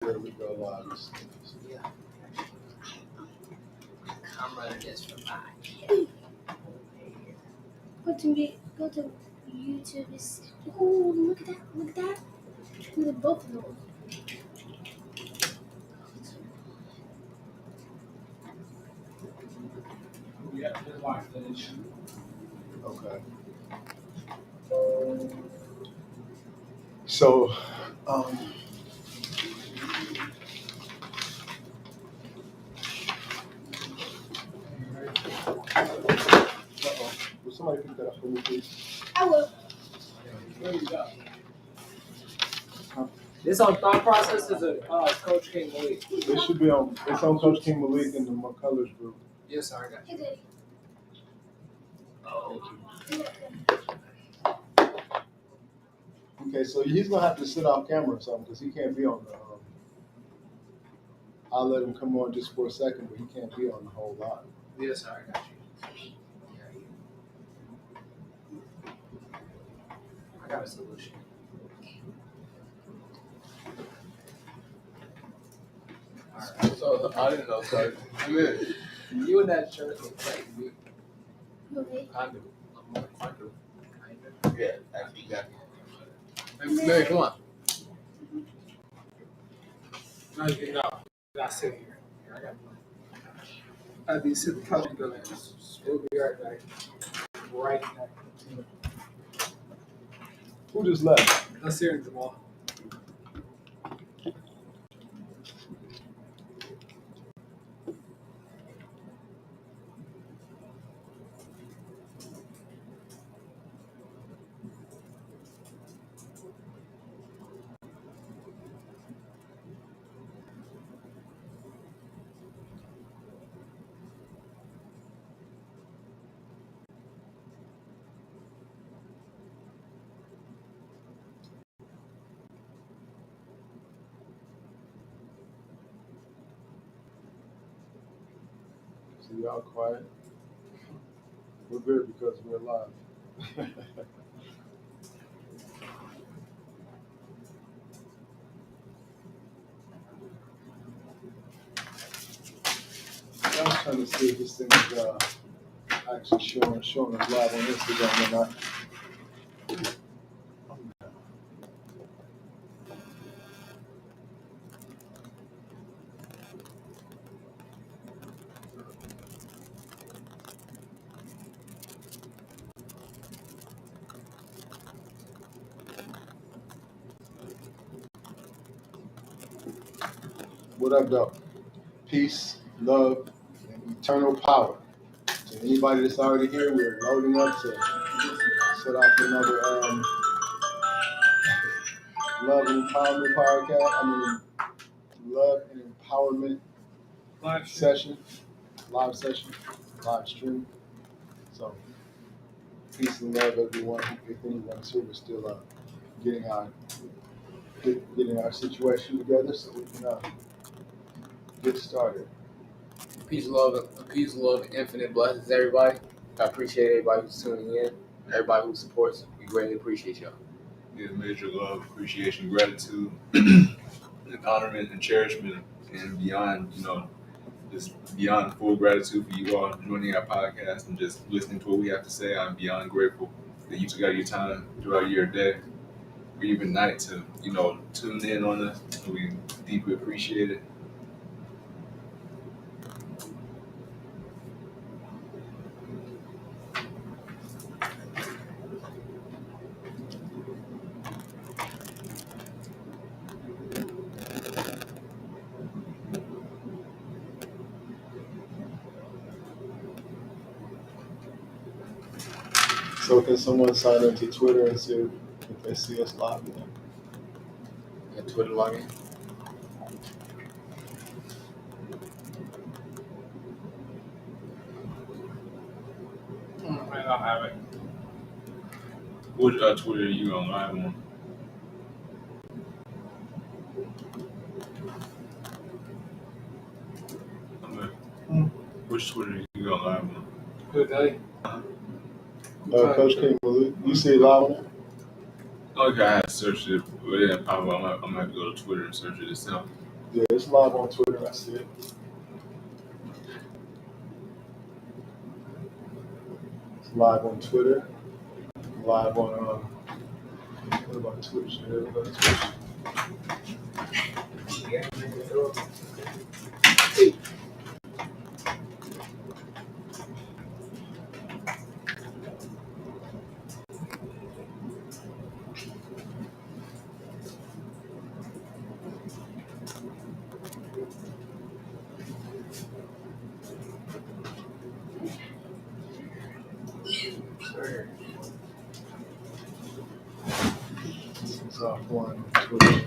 There we go, live. Yeah. I'm running this for 5. Go to YouTube. Oh, look at that! Look at that! Look at both of those. Yeah, just watch finish. Okay. So, will somebody pick that up for me, please? I will. There you go. This on thought process is a Coach King Malik. It should be on. It's on Coach King Malik in the McCullers group. Yes, sir, I got you. Hey, Daddy. Oh. Okay, so he's gonna have to sit off camera or something because he can't be on the. I'll let him come on just for a second, but he can't be on the whole lot. Yes, sir, I got you. I got a solution. Alright. So I didn't know. So I mean, You in that shirt look like you. Okay. I do. I do. yeah, actually, yeah. Hey, Mary, come on. No, you know. I sit here. I got one. You sit the couch and go. We'll be right back. Right back. Who just left? Let's hear it, Jamal. So y'all quiet. We're good because we're live. I was trying to see if this thing is actually showing us live on Instagram or not. What up, though? Peace, love, and eternal power. To anybody that's already here, we're loading up to set off another love and empowerment podcast. Love and empowerment Live session, live stream. So, peace and love, everyone. If anyone's here, we're still getting our situation together so we can get started. Peace, love, infinite blessings, everybody. I appreciate everybody who's tuning in, everybody who supports. We greatly appreciate y'all. Yeah, major love, appreciation, gratitude, and honorment and cherishment, and beyond, just beyond full gratitude for you all joining our podcast and just listening to what we have to say. I'm beyond grateful that you took out your time throughout your day or even night to, tune in on us. We deeply appreciate it. So, can someone sign into Twitter and see if they see us live? Got Twitter login. I don't have it. Which Twitter are you on live on? Which Twitter are you on live on? Good day. Coach King, you see it live on there? Okay, I had to search it, but it didn't pop up. I'm gonna have to go to Twitter and search it itself. Yeah, it's live on Twitter. I see it. It's live on Twitter. Live on what about Twitch? Yeah, what about Twitch? It's off on Twitter.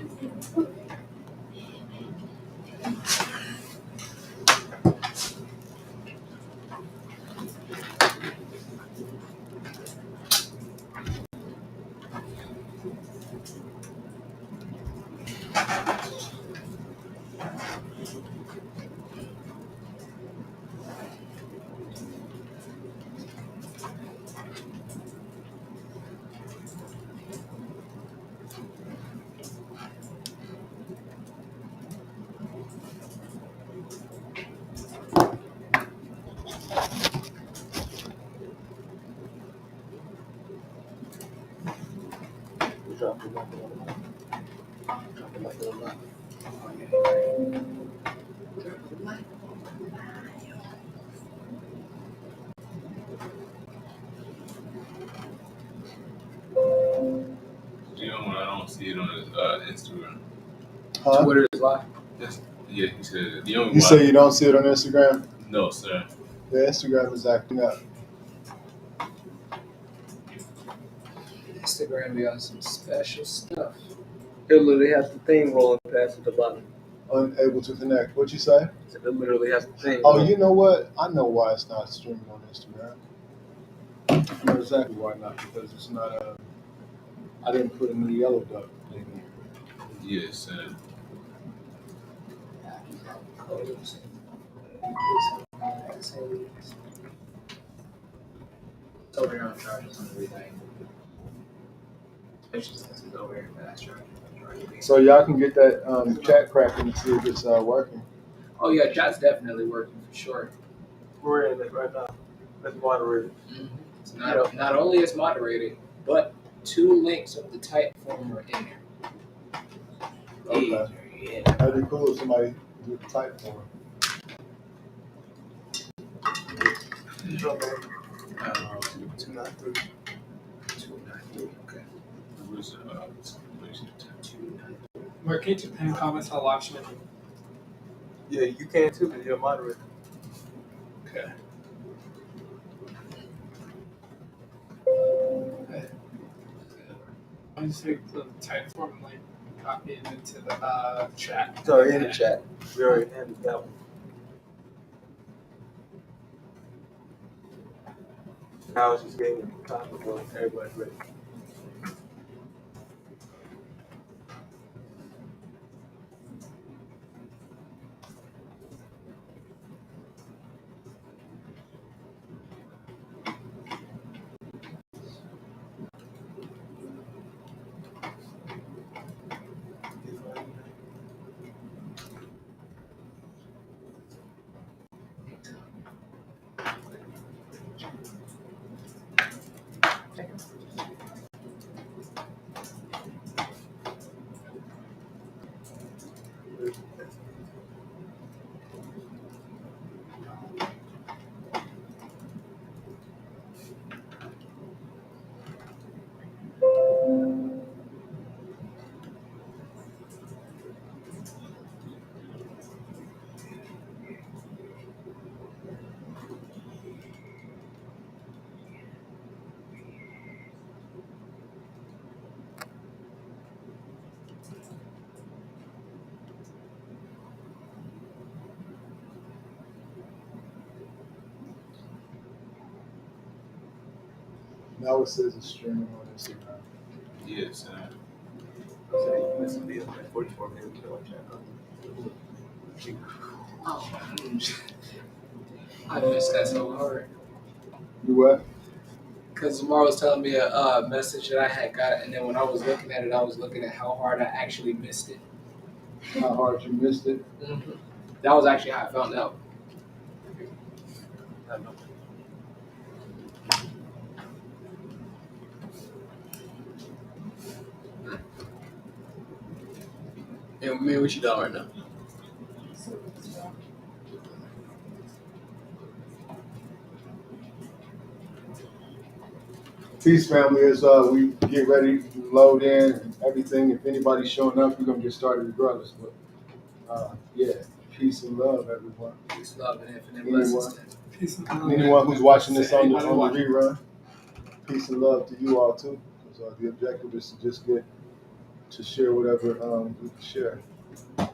You know, I don't see it on his Instagram. Huh? Twitter is live. Yeah, he said the only You one. say you don't see it on Instagram? No, sir. Yeah, Instagram is acting up. Instagram be on some special stuff. It literally has the thing rolling past at the bottom. Unable to connect. What you say? So it literally has the thing. Oh, you know what? I know why it's not streaming on Instagram. I know exactly why not, because it's not I didn't put in the yellow duck thing in. Yes, sir. It's over here on charges on everything. Especially since it's over here fast charging. So y'all can get that chat cracking and see if it's working. Oh yeah, chat's definitely working for sure. We're in it right now. Let's moderate it. It's not only is moderated, but 2 links of the type form are in there. Okay. Yeah. That'd be cool if somebody do the type for it. Uh, 293. 293. Okay. Where's 293. Mark, can't you pin comments on live stream? Yeah, you can too, because you're a moderator. Okay. I'll just take the type form link, copy it into the chat. It's already in the chat. We already handled that one. Now it's just getting the copy so everybody's ready. Now it says it's streaming on Instagram. Yes, sir. So you missed the deal, man. 44 minutes to watch that. Oh, I missed that so hard. You what? Because Lamar was telling me a message that I had got, and then when I was looking at it, I was looking at how hard I actually missed it. how hard you missed it. That was actually how I found out. Hey, man, what you doing right now? Peace, family. As we get ready to load in and everything, if anybody's showing up, we're gonna get started regardless. But yeah, peace and love, everyone. Peace, love, and infinite Anyone? blessings. Peace and love. Anyone who's watching this on the Anybody watching? rerun, peace and love to you all too. Because the objective is to just get to share whatever we can share. Flip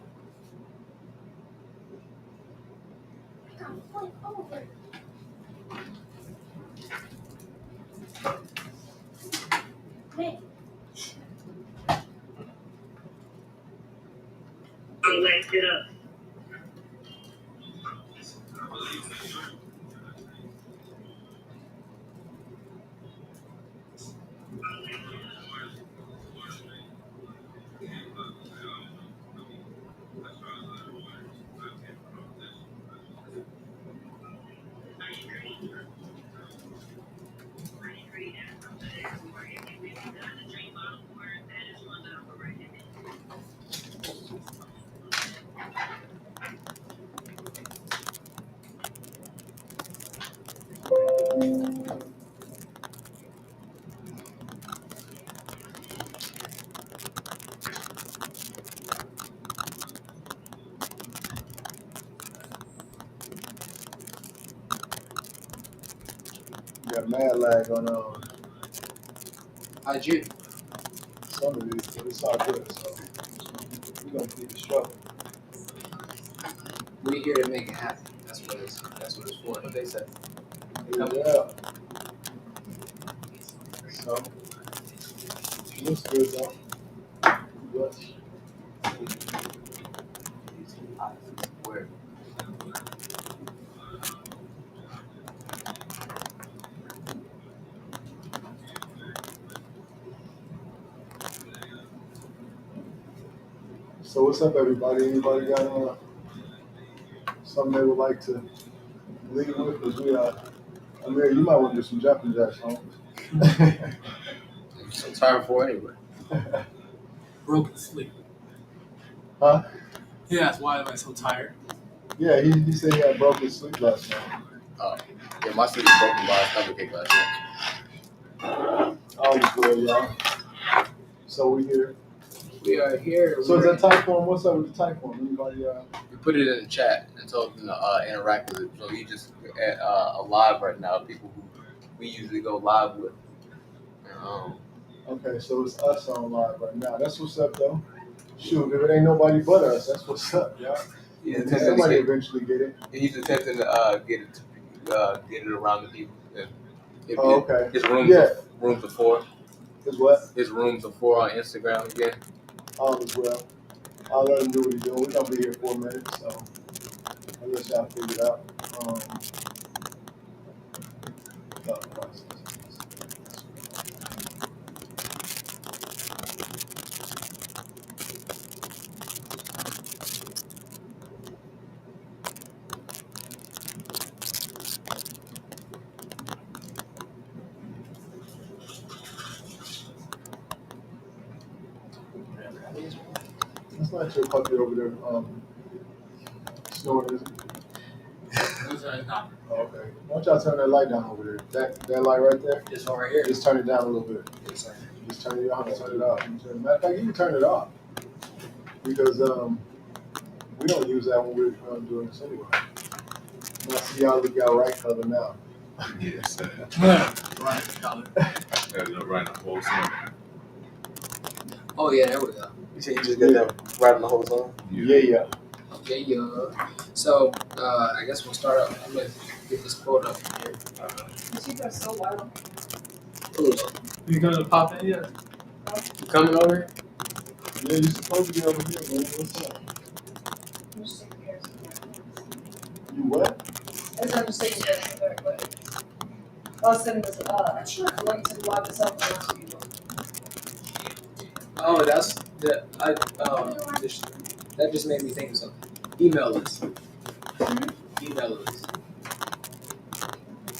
over. Hey. Light it up. You got mad lag on IG. some of these, but it's all good. So we're gonna keep it strong. We here to make it happen. That's what it's for. What they said. Yeah. So looks good though. Yes. Where? So what's up, everybody? Anybody got something they would like to lead with? Because we Amir, you might want to do some jumping jacks, huh? I'm so tired for anyway. Broken sleep. Huh? He asked why am I so tired? Yeah, he said he had broken sleep last night. Yeah, my sleep was broken by a stomach ache last night. All is good, y'all. So we here. We are here. So is that Typeform? What's up with the Typeform? Anybody? We put it in the chat and told them to interact with it. So you just live right now. People who we usually go live with. Okay, so it's us on live right now. That's what's up, though. Shoot, if it ain't nobody but us, that's what's up, y'all. Somebody eventually get it. He's attempting to get it around the people. Oh, okay. His rooms, Yeah. rooms of 4. Is what? His rooms of 4 on Instagram again. All is well. I'll let him do what he's doing. We're gonna be here 4 minutes, so I'll let y'all figure it out. Thought process. That's not your puppy over there snoring, is it? Oh, okay. Why don't y'all turn that light down over there? That light right there? This one right here. Just turn it down a little bit. Just turn it on and turn it off. Matter of fact, you can turn it off. Because we don't use that when we're doing this anyway. I see y'all look out right color now. Yes. Right, color. Right the whole song. Oh yeah, there we go. You said you just got that right on the whole song? Yeah. Okay, yeah. So I guess we'll start up. I'm gonna get this quote up here. You guys so wild. Who's You gonna pop in yet? you coming over? Yeah, you're supposed to be over here, man. What's up? I'm just saying you guys You what? I'm just saying you guys are very quick. I was sending this, I'm sure the link to log this up and ask people. Oh, that's the That just made me think of something. Email list. Email list.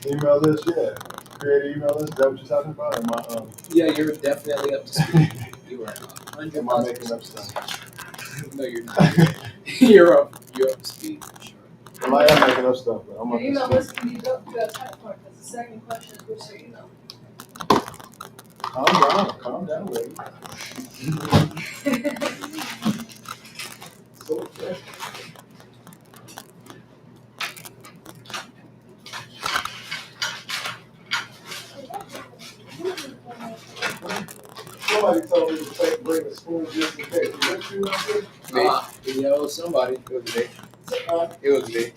Email list, yeah. Create an email list. Is that what you're talking about? Yeah, you're definitely up to speed. You are 100%. Am I making up stuff? No, you're not. You're up to speed for sure. Well, I am making up stuff, but I'm Your email up to list can be built to a touch point, because the second question is what's your email? Calm down, lady. So, okay. Somebody told me to bring a spoon just in case. Is that true out there? Me. You know, somebody. It was me. It was me.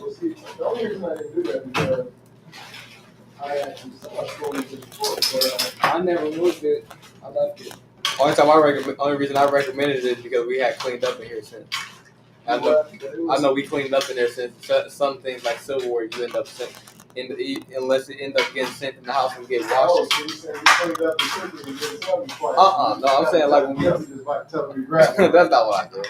Well, see, the only reason I didn't do that because I actually saw a spoon just before, but I never moved it. I left it. Only reason I recommended it is because we had cleaned up in here since. I know we cleaned up in there since some things like silverware you end up sent unless it end up getting sent in the house and get Oh, washed. so you saying you cleaned up the chicken and didn't tell me twice? No, I'm saying like when we. You just like telling me grab it. That's not what I said.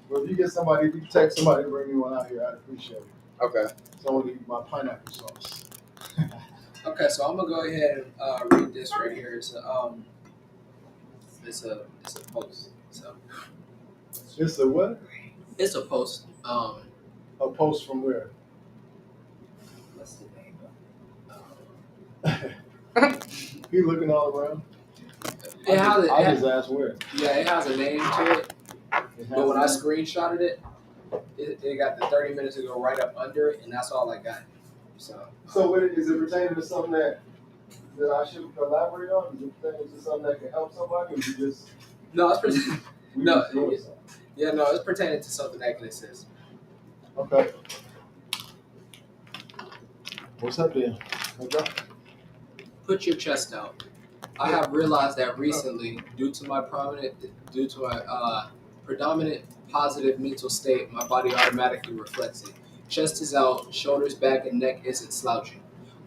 Well, if you get somebody, if you text somebody to bring me one out here, I'd appreciate it. Okay. So I want to eat my pineapple sauce. Okay, so I'm gonna go ahead and read this right here. It's a post. So It's a what? it's a post. A post from where? What's the name? You looking all around? It has I just asked where. yeah, it has a name to it. But when I screenshotted it, it got the 30 minutes ago right up under it, and that's all I got. So is it pertaining to something that I should elaborate on? Is it pertaining to something that can help somebody, or you just no, it's pertaining. we No, just doing something? Yeah, no, it's pertaining to something that can assist. Okay. What's up there? Okay. Put your chest out. I have realized that recently, due to my predominant positive mental state, my body automatically reflects it. Chest is out, shoulders back, and neck isn't slouching.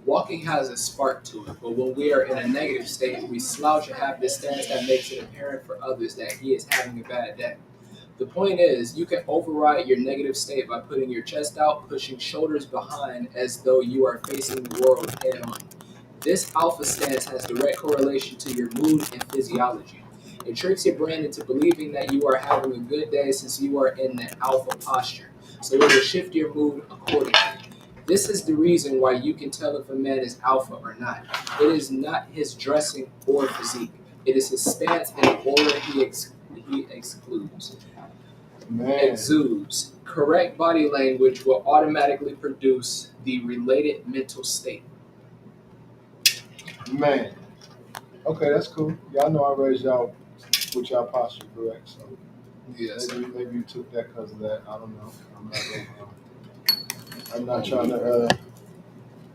Walking has a spark to it, but when we are in a negative state, we slouch and have this stance that makes it apparent for others that he is having a bad day. The point is, you can override your negative state by putting your chest out, pushing shoulders behind as though you are facing the world head on. This alpha stance has direct correlation to your mood and physiology. It tricks your brain into believing that you are having a good day since you are in the alpha posture, so it will shift your mood accordingly. This is the reason why you can tell if a man is alpha or not. It is not his dressing or physique. It is his stance and the aura he excludes. Exudes. Correct body language will automatically produce the related mental state. Man. Okay, that's cool. Y'all know I raised y'all with y'all posture, correct? So Yes. maybe you took that because of that. I don't know. I'm not trying to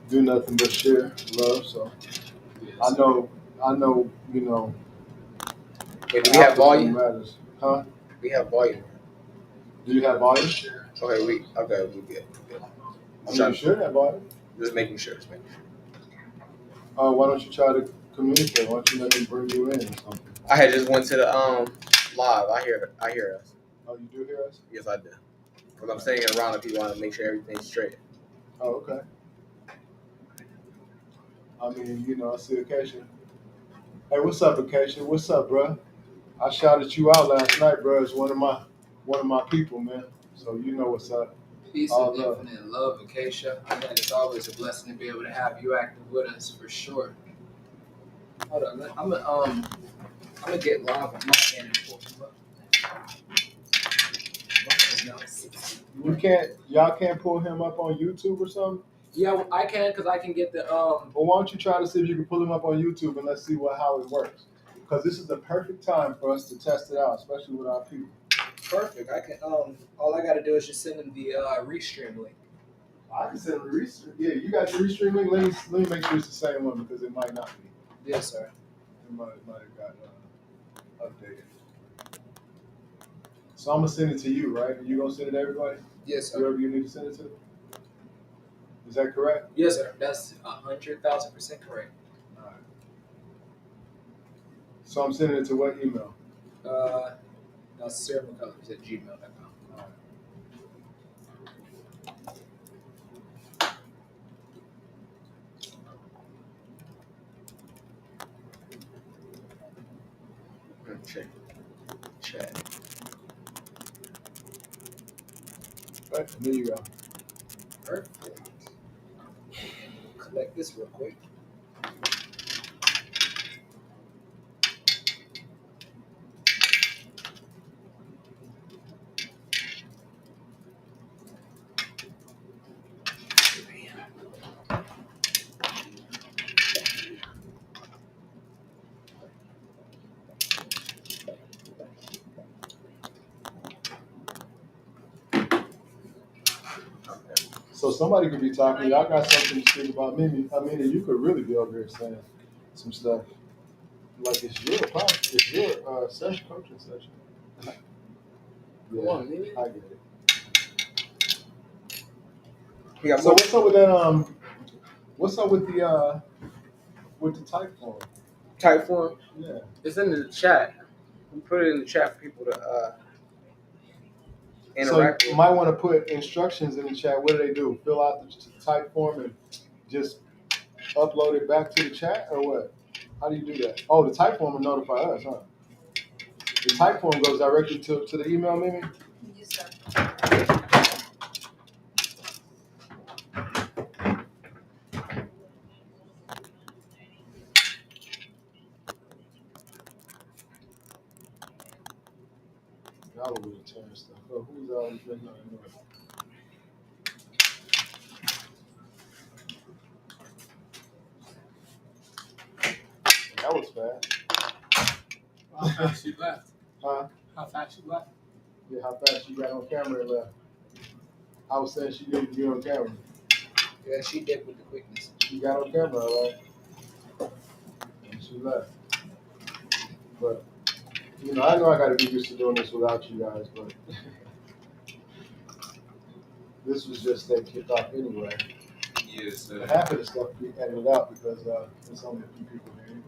do nothing but share love. So I know, you know. Wait, do we have alpha volume? Matters. Huh? We have volume. Do you have volume? Okay, we good. I mean, you should have volume. Just making sure. Why don't you try to communicate? Why don't you let me bring you in or something? I had just went to the live. I hear us. Oh, you do hear us? Yes, I do. Because I'm sitting around the people, I want to make sure everything's straight. Oh, okay. I mean, you know, I see Acacia. Hey, what's up, Acacia? What's up, bro? I shouted you out last night, bro. It's one of my people, man. So you know what's up. Peace All and love. infinite love, Acacia. I think it's always a blessing to be able to have you active with us for sure. Hold on, I'm gonna get live on my end and pull you up. Y'all can't pull him up on YouTube or something? Yeah, I can because I can get the Well, why don't you try to see if you can pull him up on YouTube and let's see how it works. Because this is the perfect time for us to test it out, especially with our people. perfect. I can all I gotta do is just send him the restream link. I can send him the restream. Yeah, you got the restream link. Let me make sure it's the same one because it might not be. Yes, sir. It might have got updated. So I'm gonna send it to you, right? You gonna send it to everybody? Yes, sir. Whoever you need to send it to. Is that correct? Yes, sir. That's 100,000% correct. All right. So I'm sending it to what email? No, Sarah McCullers at gmail.com. Check. Chat. Right, there you go. Perfect. Collect this real quick. So somebody could be talking. Y'all got something to speak about Mimi. I mean, you could really be over here saying some stuff. Like it's your session, coaching session. Yeah, Come on, Mimi. I get it. We got So more what's up with that? What's up with the type form? type form. Yeah. It's in the chat. We put it in the chat for people to interact So you with. might want to put instructions in the chat. What do they do? Fill out the type form and just upload it back to the chat, or what? How do you do that? Oh, the type form will notify us, huh? The type form goes directly to the email, Mimi? Yes, sir. Y'all over there tearing stuff up. Who's always making that noise? That was fast. How fast you left? Huh? How fast you left? Yeah, how fast she got on camera and left. I was saying she didn't get on camera. Yeah, she did with the quickness. She got on camera, all right? And she left. But, I know I got to be used to doing this without you guys, but this was just that kicked off anyway. Yes, Half of the stuff we edited out because there's only a few people here anyway.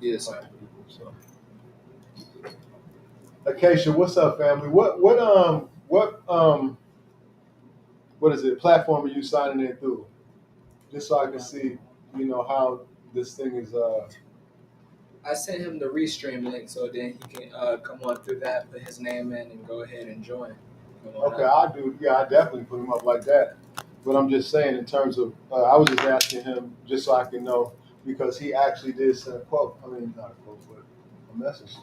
Yes, A sir. couple people, so. Acacia, what's up, family? What is it? Platform are you signing in through? Just so I can see, how this thing is. I sent him the restream link so then he can come on through that, put his name in, and go ahead and join. Come on Okay, up. I'll do. Yeah, I definitely put him up like that. But I'm just saying, in terms of, I was just asking him just so I can know because he actually did send a quote. I mean, not a quote, but a message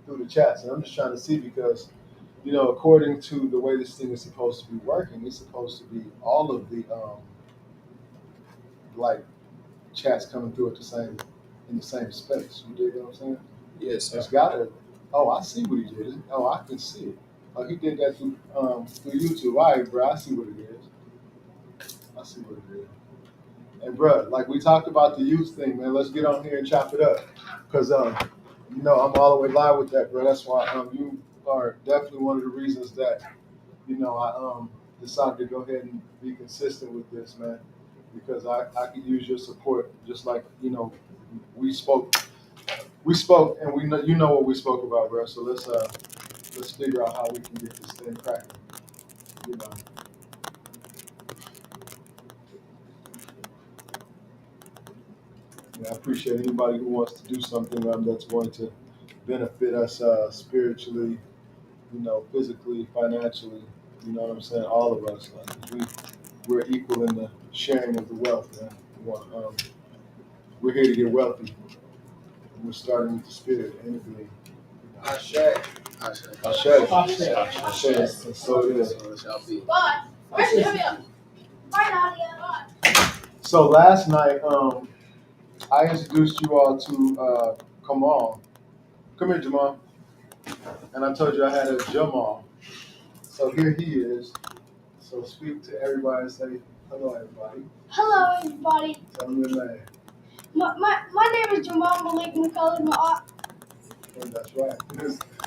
through the chats, and I'm just trying to see because, according to the way this thing is supposed to be working, it's supposed to be all of the like chats coming through in the same space. You dig what I'm saying? Yes, sir. It's got to. Oh, I see what he did. Oh, I can see it. Oh, he did that through YouTube. All right, bro. I see what it is. I see what it is. And bro, like we talked about the youth thing, man. Let's get on here and chop it up, cause I'm all the way live with that, bro. That's why you are definitely one of the reasons that I decided to go ahead and be consistent with this, man, because I could use your support, just like we spoke, and we know what we spoke about, bro. So let's figure out how we can get this thing cracking, you know. Yeah, I appreciate anybody who wants to do something that's going to benefit us spiritually, physically, financially. You know what I'm saying? All of us, like we're equal in the sharing of the wealth, man. We're here to get wealthy. We're starting with the spirit and the being. Ashe. Ashe. Ashe. Ashe. Ashe. And so it is. So it shall be. Bye. Bye, Nadia. So last night, I introduced you all to Kamal. Come here, Jamal. And I told you I had a Jamal. So here he is. So speak to everybody and say hello, everybody. Hello, everybody. Tell them your name. My name is Jamal Malik McCullough. And that's right.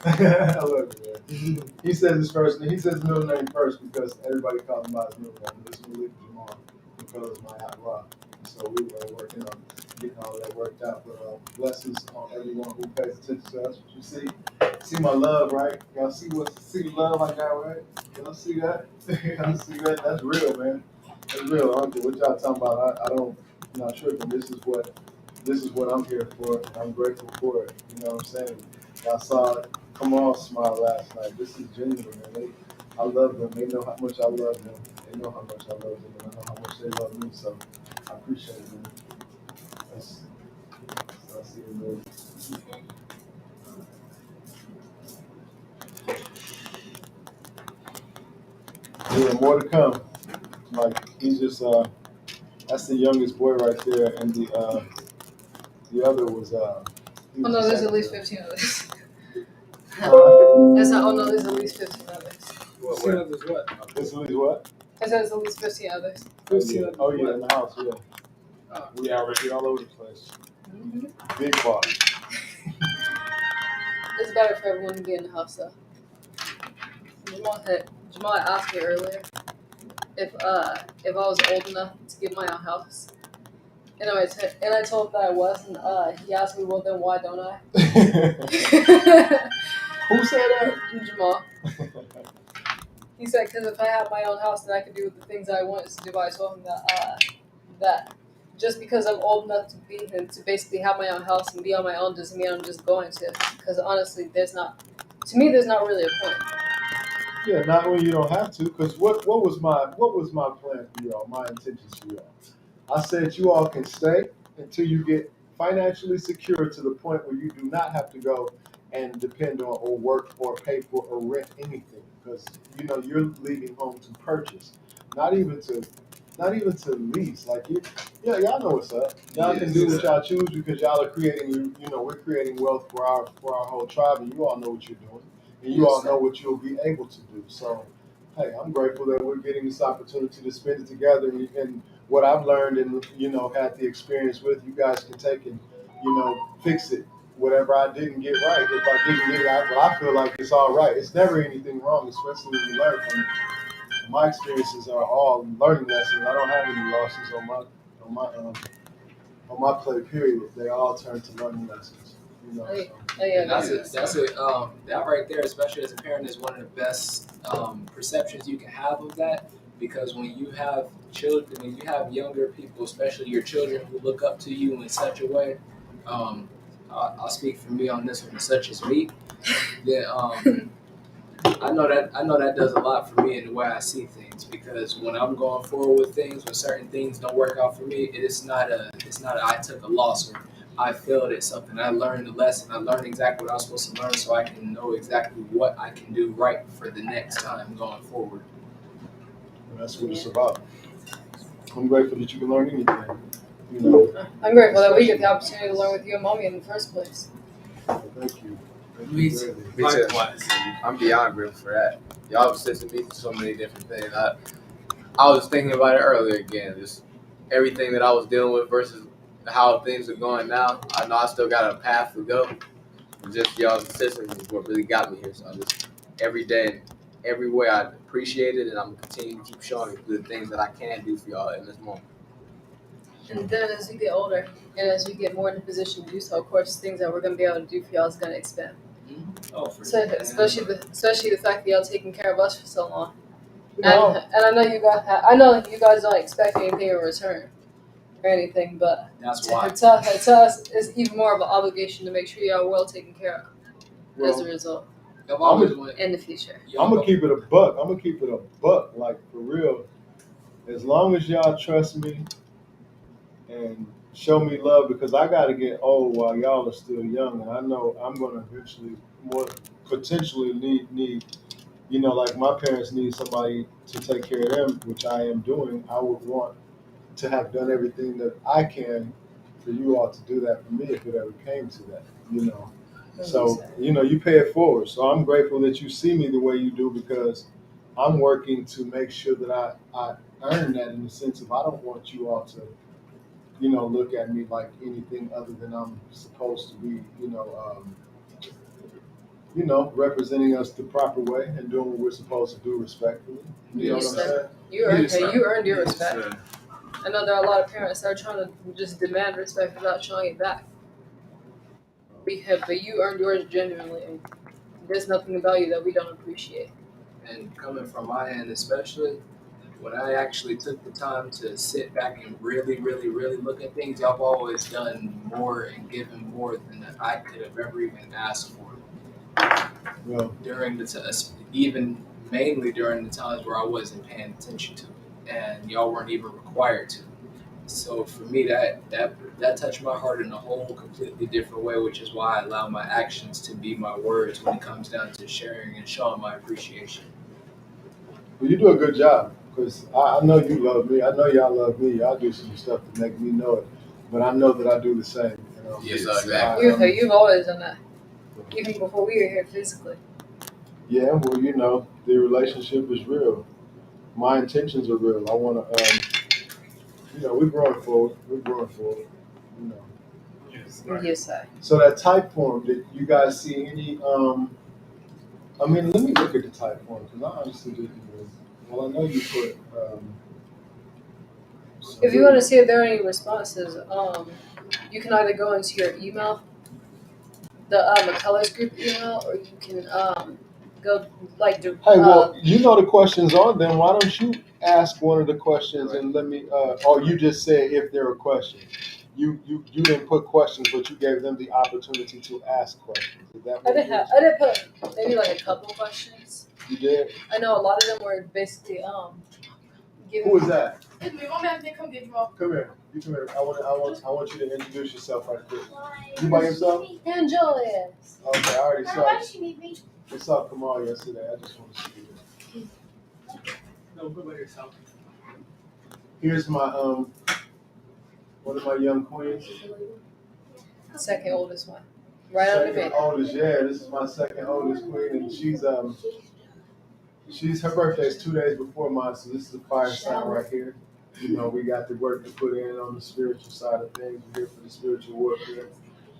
I love it, man. He says his first name. He says his middle name first because everybody calls him by his middle name. This is Malik Jamal because of my Rock. So we were working on getting all of that worked out. But blessings on everyone who pays attention to us. What you see See my love, right? Y'all see the love I got, right? Y'all see that? Y'all see that? That's real, man. That's real. I don't care what y'all talking about. I don't, I'm not tripping. This is what I'm here for. And I'm grateful for it. You know what I'm saying? Y'all saw it. Come on, smile last night. This is genuine, man. I love them. They know how much I love them. They know how much I love them, and I know how much they love me. So I appreciate it, man. That's I see it, man. Yeah, more to come. Like he's just that's the youngest boy right there, and the other was he Oh was no, the there's at second least girl. 15 others. Huh? That's not, oh no, there's at least 15 others. What? 15 others what? This is what? I said there's at least 15 others. 15 others Oh yeah, what? in the house, yeah. We already all over the place. Big party. It's better for everyone to be in the house though. Jamal had asked me earlier if I was old enough to get my own house. And I told him that I was, and he asked me, well then why don't I? Who said that? Jamal. He said, because if I had my own house, then I could do the things I wanted to do. I told him that just because I'm old enough to basically have my own house and be on my own doesn't mean I'm just going to. Because honestly, there's not really a point. Yeah, not when you don't have to. Because what was my plan for y'all? My intentions for y'all. I said you all can stay until you get financially secure to the point where you do not have to go and depend on or work or pay for or rent anything. Because you know you're leaving home to purchase, not even to lease. Like y'all know what's up. Y'all can do what y'all choose because y'all are creating. You know, we're creating wealth for our whole tribe, and you all know what you're doing, and you all know what you'll be able to do. So, hey, I'm grateful that we're getting this opportunity to spend it together, and what I've learned and had the experience with, you guys can take and fix it. Whatever I didn't get right, if I didn't get it, I feel like it's all right. It's never anything wrong, especially when you learn from it. My experiences are all learning lessons. I don't have any losses on my play. Period. They all turn to learning lessons. Oh yeah, And that right there, especially as a parent, is one of the best perceptions you can have of that. Because when you have children, when you have younger people, especially your children who look up to you in such a way, I'll speak for me on this one, such as me. Then I know that does a lot for me in the way I see things. Because when I'm going forward with things, when certain things don't work out for me, it's not I took a loss or I failed at something. I learned a lesson. I learned exactly what I was supposed to learn, so I can know exactly what I can do right for the next time going forward. And that's what it's about. I'm grateful that you can learn anything. I'm grateful that we get the opportunity to learn with you and mommy in the first place. Thank you. Me too. Me too. I'm beyond grateful for that. Y'all have assisted me through so many different things. I was thinking about it earlier again. Just everything that I was dealing with versus how things are going now. I know I still got a path to go. Just y'all's assistance is what really got me here. So I just every day and every way I appreciate it, and I'm gonna continue to keep showing you the things that I can do for y'all in this moment. And then as you get older and as you get more in a position to do so, of course, things that we're going to be able to do for y'all is going to expand. Oh, for So, sure. especially the fact that y'all taking care of us for so long. No. And I know you guys don't expect anything in return or anything, but That's to why. us, it's even more of an obligation to make sure y'all are well taken care of as a result I've always wanted. in the future. I'm gonna keep it a buck. Like for real. As long as y'all trust me and show me love, because I gotta get old while y'all are still young, and I know I'm gonna eventually potentially need like my parents need somebody to take care of them, which I am doing. I would want to have done everything that I can for you all to do that for me if it ever came to that. So, you pay it forward. So I'm grateful that you see me the way you do, because I'm working to make sure that I earn that, in the sense of I don't want you all to, look at me like anything other than I'm supposed to be, representing us the proper way and doing what we're supposed to do respectfully. You know what I'm saying? You earned your respect. I know there are a lot of parents that are trying to just demand respect without showing it back. But you earned yours genuinely. there's nothing about you that we don't appreciate. And coming from my end, especially when I actually took the time to sit back and really, really, really look at things, y'all have always done more and given more than I could have ever even asked for. Well, During even mainly during the times where I wasn't paying attention to it, and y'all weren't even required to. So for me, that touched my heart in a whole completely different way, which is why I allow my actions to be my words when it comes down to sharing and showing my appreciation. well, you do a good job because I know you love me. I know y'all love me. Y'all do some stuff to make me know it, but I know that I do the same. You know? Yes, sir, exactly. You've always done that, even before we were here physically. Yeah, well, you know, the relationship is real. My intentions are real. I want to, you know, we're growing forward. We're growing forward. You know. Yes. Yes, sir. So that type form, did you guys see any? I mean, let me look at the type form because I honestly didn't. Well, I know you put. If you want to see if there are any responses, you can either go into your email, the McCullers group email, or you can go like Hey, well, you know the questions on them. Why don't you ask one of the questions and let me? Or you just say if there are questions. You didn't put questions, but you gave them the opportunity to ask questions. Is that I what did put maybe like a couple questions. you did? I know a lot of them were basically giving. Who is that? It's me. My man, come get you off. Come here. You come here. I want you to introduce yourself right quick. You by yourself? Angela is. Okay, I already saw. Why did she meet me? We saw Kamal yesterday. I just want to see you. No, go by yourself. Here's my one of my young queens. Second oldest one, right under Second me. oldest, yeah. This is my second oldest queen, and she's her birthday is 2 days before mine, so this is a fire sign right here. You know, we got the work to put in on the spiritual side of things. We're here for the spiritual warfare.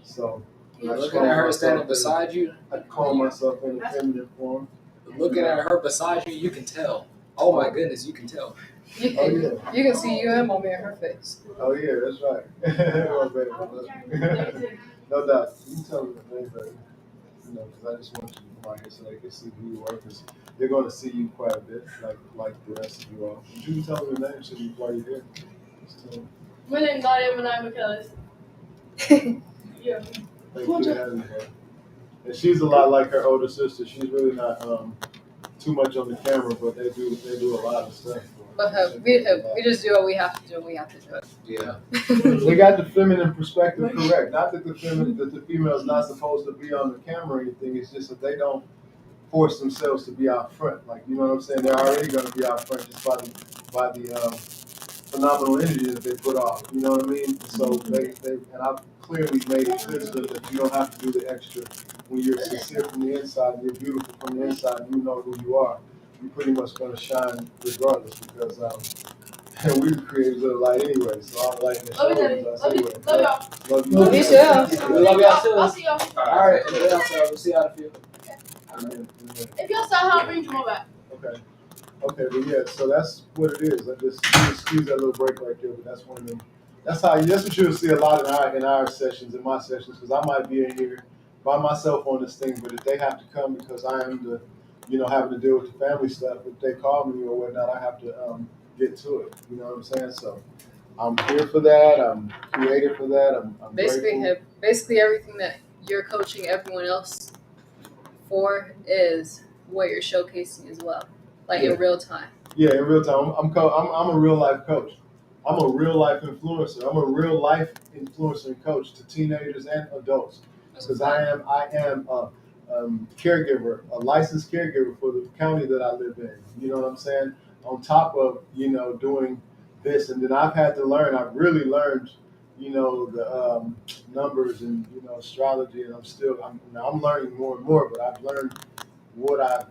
So Looking at her standing beside you, I call myself in a feminine form. looking at her beside you, you can tell. Oh my goodness, you can tell. Oh yeah. You can see you and mommy in her face. Oh yeah, that's right. Oh, baby. No doubt. You can tell me the name, baby. You know, because I just want you to come out here so they can see who you are, because they're going to see you quite a bit, like the rest of you all. But you can tell them the name so you while you're here. Just tell them. My name's Nadia and I'm McCullers. Yeah. Thank you for having me here. And she's a lot like her older sister. She's really not too much on the camera, but they do a lot of stuff. But we just do what we have to do. We have to do it. Yeah. They got the feminine perspective correct. Not that the female is not supposed to be on the camera or anything. It's just that they don't force themselves to be out front. Like, you know what I'm saying? They're already going to be out front just by the phenomenal energy that they put off. You know what I mean? So they and I've clearly made it clear to them that you don't have to do the extra. When you're sincere from the inside and you're beautiful from the inside and you know who you are, you're pretty much going to shine regardless, because we the creators of the light anyway. So all the light in the show is us anyway. Love you. Love you too. We love y'all too. I'll see y'all. All right, enjoy yourselves. We'll see how it feels. Amen. If y'all saw how I bring you back. Okay. Okay, but yeah, so that's what it is. I just excuse that little break right there, but that's one of them. That's what you'll see a lot in our sessions, in my sessions, because I might be in here by myself on this thing, but if they have to come because I am the, having to deal with the family stuff, if they call me or whatnot, I have to get to it. You know what I'm saying? So I'm here for that. I'm creative for that. I'm grateful. Basically everything that you're coaching everyone else for is what you're showcasing as well, like in real time. Yeah, in real time. I'm a real life coach. I'm a real life influencer. I'm a real life influencer and coach to teenagers and adults, because I am a caregiver, a licensed caregiver for the county that I live in. You know what I'm saying? On top of doing this, and then I've had to learn. I've really learned, the numbers and astrology, and I'm learning more and more. But I've learned what I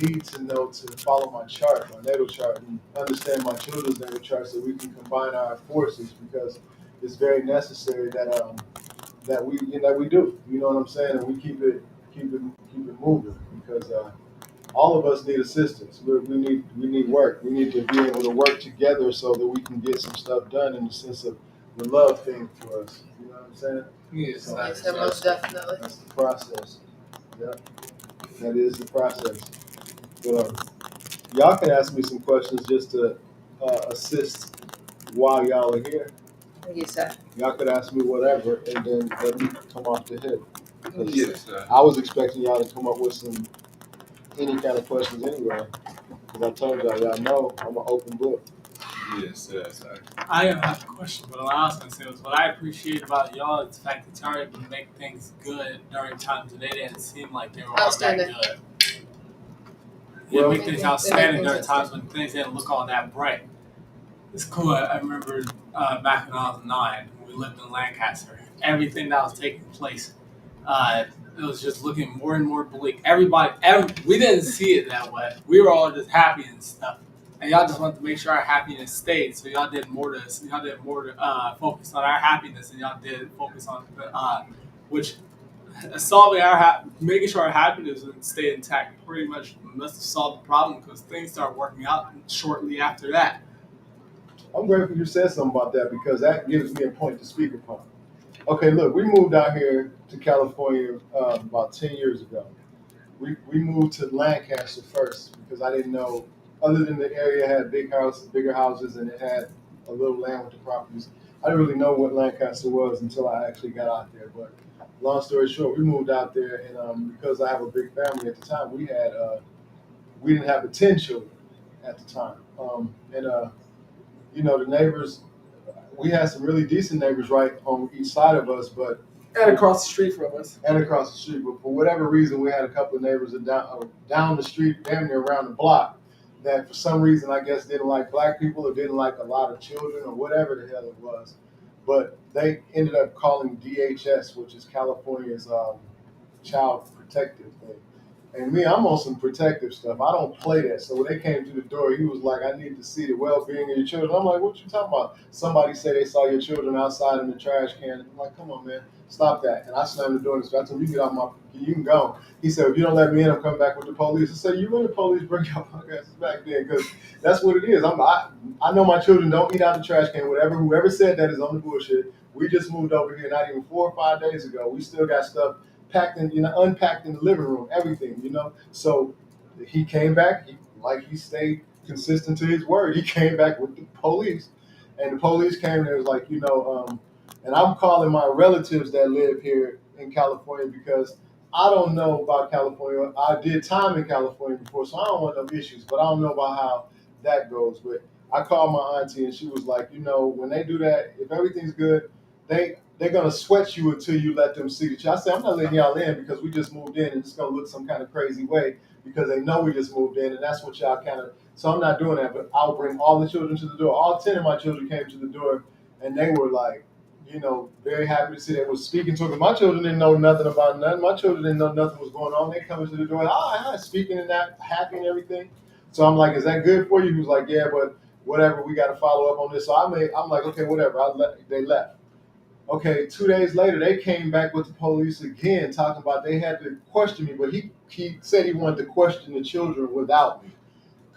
need to know to follow my chart, my natal chart, and understand my children's natal chart, so we can combine our forces, because it's very necessary that we do. You know what I'm saying? And we keep it moving, because all of us need assistance. We need work. We need to be able to work together so that we can get some stuff done in the sense of the love thing for us. You know what I'm saying? Yes, So Most definitely. that's the process. Yeah. That is the process. But y'all can ask me some questions just to assist while y'all are here. Yes, sir. Y'all could ask me whatever, and then let me come off the hip. 'Cause Yes, sir. I was expecting y'all to come up with any kind of questions anyway. Because I told y'all know I'm an open book. Yes, sir. I don't have a question, but what I was gonna say was what I appreciate about y'all is the fact that y'all able to make things good during times when they didn't seem like they were all that Outstanding. good. You Well- make things They make outstanding things during times when things didn't look all that bright. It's cool. I remember back in 2009 when we lived in Lancaster, everything that was taking place, it was just looking more and more bleak. We didn't see it that way. We were all just happy and stuff. And y'all just wanted to make sure our happiness stayed, so y'all did more to focus on our happiness, and y'all did focus on which making sure our happiness would stay intact. Pretty much must have solved the problem because things started working out shortly after that. I'm grateful you said something about that because that gives me a point to speak upon. Okay, look, we moved out here to California about 10 years ago. We moved to Lancaster first because I didn't know, other than the area had bigger houses, and it had a little land with the properties. I didn't really know what Lancaster was until I actually got out there. But long story short, we moved out there, and because I have a big family at the time, we didn't have the 10 children at the time, the neighbors, we had some really decent neighbors right on each side of us, but And across the street from us. and across the street. But for whatever reason, we had a couple of neighbors that down the street, damn near around the block, that for some reason I guess didn't like black people or didn't like a lot of children or whatever the hell it was. But they ended up calling DHS, which is California's child protective thing. And me, I'm on some protective stuff. I don't play that. So when they came to the door, he was like, I need to see the well-being of your children. I'm like, what you talking about? Somebody said they saw your children outside in the trash can. I'm like, come on, man, stop that. And I slammed the door and I told him, you can go. He said, if you don't let me in, I'm coming back with the police. I said, you and the police bring your asses back there, because that's what it is. I know my children don't eat out the trash can. Whoever said that is on the bullshit. We just moved over here not even 4 or 5 days ago. We still got stuff unpacked in the living room, everything, So he came back, he stayed consistent to his word. He came back with the police, and the police came and it was like, and I'm calling my relatives that live here in California because I don't know about California. I did time in California before, so I don't want no issues, but I don't know about how that goes. But I called my auntie and she was like, when they do that, if everything's good, they're gonna sweat you until you let them see it. I said, I'm not letting y'all in because we just moved in and it's gonna look some kind of crazy way because they know we just moved in and that's what y'all kind of. So I'm not doing that, but I'll bring all the children to the door. All 10 of my children came to the door and they were like, very happy to see they was speaking to them. My children didn't know nothing about nothing. My children didn't know nothing was going on. They coming to the door, speaking and that, happy and everything. So I'm like, is that good for you? He was like, yeah, but whatever, we got to follow up on this. So I'm like, okay, whatever. They left. Okay, 2 days later, they came back with the police again, talking about they had to question me, but he said he wanted to question the children without me.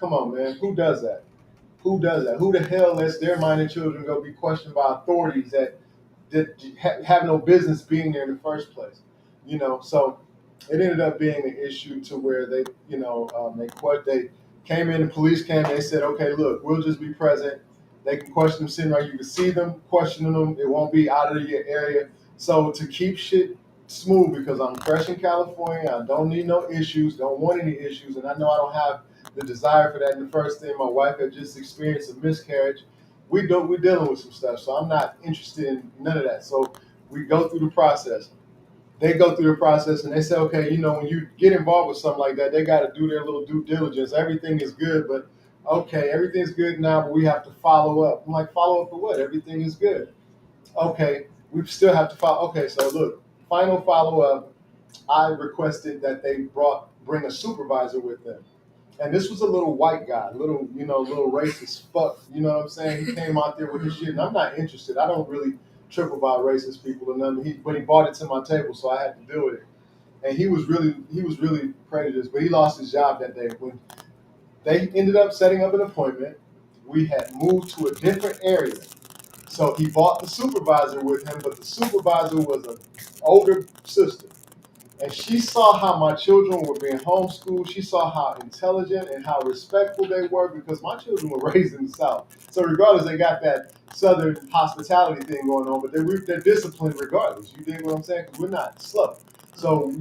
Come on, man. Who does that? Who does that? Who the hell lets their minor children go be questioned by authorities that have no business being there in the first place? So it ended up being an issue to where they came in, the police came, they said, okay, look, we'll just be present. They can question them sitting right. You can see them questioning them. It won't be out of your area. So to keep shit smooth, because I'm fresh in California, I don't need no issues, don't want any issues, and I know I don't have the desire for that in the first thing. My wife had just experienced a miscarriage. We're dealing with some stuff, so I'm not interested in none of that. So we go through the process. They go through the process and they say, okay, when you get involved with something like that, they got to do their little due diligence. Everything is good, but okay, everything's good now, but we have to follow up. I'm like, follow up for what? Everything is good. Okay, we still have to follow. Okay, so look, final follow up. I requested that they bring a supervisor with them. And this was a little white guy, little racist fuck. You know what I'm saying? He came out there with his shit, and I'm not interested. I don't really trip about racist people or nothing. But he brought it to my table, so I had to deal with it. And he was really prejudiced, but he lost his job that day. When they ended up setting up an appointment, we had moved to a different area. So he brought the supervisor with him, but the supervisor was an older sister. And she saw how my children were being homeschooled. She saw how intelligent and how respectful they were because my children were raised in the South. So regardless, they got that Southern hospitality thing going on, but they're disciplined regardless. You dig what I'm saying? Because we're not slow. So,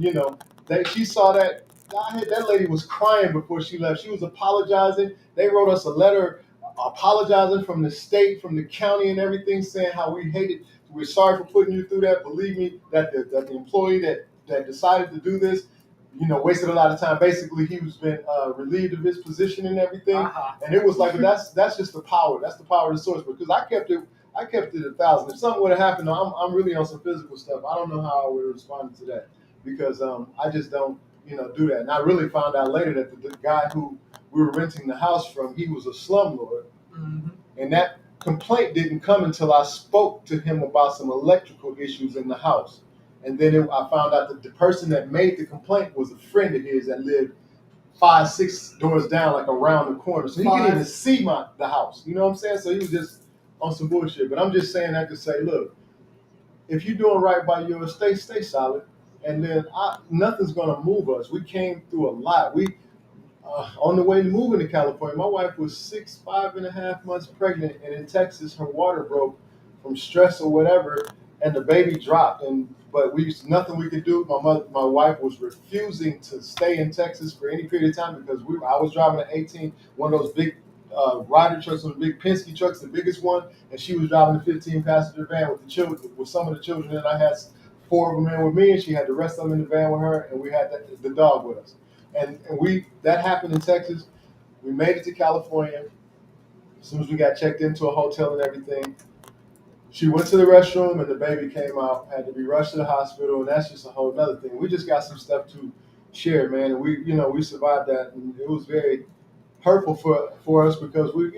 she saw that. That lady was crying before she left. She was apologizing. They wrote us a letter apologizing from the state, from the county and everything, saying how we hated. We're sorry for putting you through that. Believe me, that the employee that decided to do this, wasted a lot of time. Basically, he was been relieved of his position and everything. And it was like, that's just the power. That's the power of the source. Because I kept it 1,000. If something would have happened, I'm really on some physical stuff. I don't know how I would have responded to that because I just don't, do that. And I really found out later that the guy who we were renting the house from, he was a slumlord. Mm-hmm. And that complaint didn't come until I spoke to him about some electrical issues in the house. And then I found out that the person that made the complaint was a friend of his that lived 5-6 doors down, like around the corner. So he couldn't even see the house. You know what I'm saying? So he was just on some bullshit. But I'm just saying that to say, look, if you're doing right by your estate, stay solid. And then nothing's going to move us. We came through a lot. We on the way to moving to California, my wife was 5.5 months pregnant, and in Texas, her water broke from stress or whatever, and the baby dropped. But nothing we could do. My wife was refusing to stay in Texas for any period of time because I was driving an 18, one of those big rider trucks, one of the big Penske trucks, the biggest one, and she was driving a 15-passenger van with the children, with some of the children, and I had 4 of them in with me, and she had the rest of them in the van with her, and we had the dog with us. And that happened in Texas. We made it to California. As soon as we got checked into a hotel and everything, she went to the restroom and the baby came out, had to be rushed to the hospital, and that's just a whole other thing. We just got some stuff to share, man, and we survived that, and it was very hurtful for us because we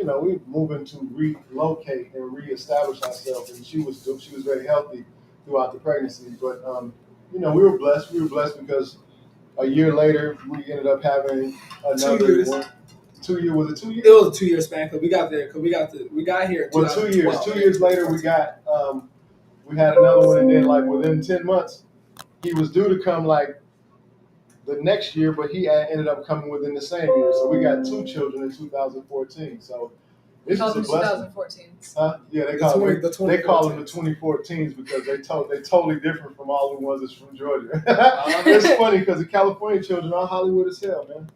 moving to relocate and reestablish ourselves, and she was very healthy throughout the pregnancy, but we were blessed. We were blessed because a year later, we ended up having another 2 years. one. 2 years, was it 2 years? It was a 2 year span because we got there. Because we got here. Well, 2 years. 2 years later, we had another one, and then like within 10 months, he was due to come like the next year, but he ended up coming within the same year. So we got 2 children in 2014. So it's just a blessing. 2014. Yeah, they call them the 2014s because they totally different from all the ones that's from Georgia. It's funny because the California children are Hollywood as hell, man.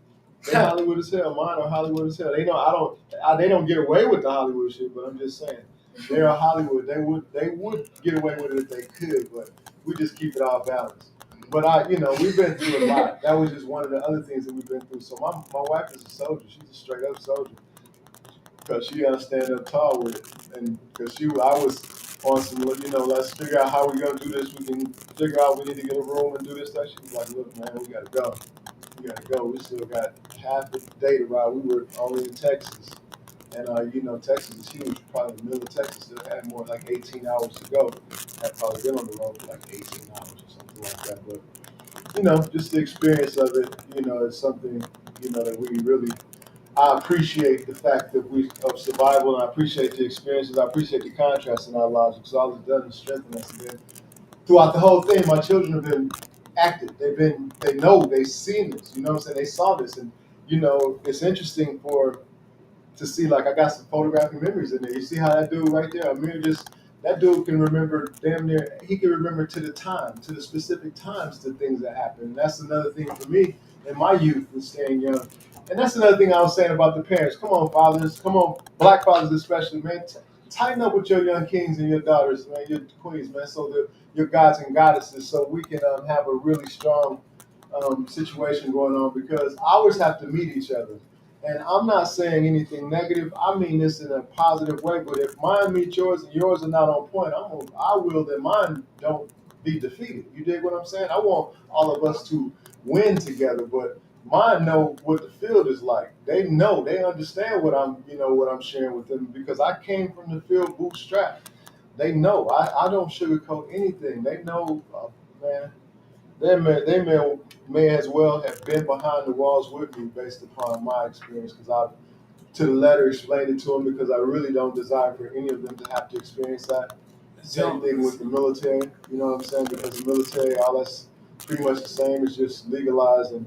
They're Hollywood as hell. Mine are Hollywood as hell. They know they don't get away with the Hollywood shit, but I'm just saying they are Hollywood. They would get away with it if they could, but we just keep it all balanced. But we've been through a lot. That was just one of the other things that we've been through. So my wife is a soldier. She's a straight up soldier. Because she got to stand up tall with it. And because I was on some, let's figure out how we're going to do this. We can figure out we need to get a room and do this stuff. She was like, look, man, we got to go. We got to go. We still got half the day to ride. We were only in Texas. And, Texas is huge. Probably in the middle of Texas, they had more like 18 hours to go. I've probably been on the road for like 18 hours or something like that. But, just the experience of it, is something, that we really, I appreciate the fact that of survival, and I appreciate the experiences. I appreciate the contrast in our lives because all it's done is strengthen us. And throughout the whole thing, my children have been active. They've seen this. You know what I'm saying? They saw this, and it's interesting to see. Like I got some photographic memories in there. You see how that dude right there, Amir, that dude can remember damn near. He can remember to the specific times, the things that happened. And that's another thing for me in my youth and staying young. And that's another thing I was saying about the parents. Come on, fathers. Come on, black fathers especially, man. Tighten up with your young kings and your daughters, man, your queens, man, so that your gods and goddesses, so we can have a really strong situation going on because ours have to meet each other. And I'm not saying anything negative. I mean this in a positive way. But if mine meet yours and yours are not on point, I will that mine don't be defeated. You dig what I'm saying? I want all of us to win together, but mine know what the field is like. They know, they understand what I'm sharing with them because I came from the field bootstrapped. They know. I don't sugarcoat anything. They know, man. They may as well have been behind the walls with me based upon my experience because I've to the letter explained it to them because I really don't desire for any of them to have to experience that. Same thing with the military, you know what I'm saying? Because the military, all that's pretty much the same. It's just legalized and,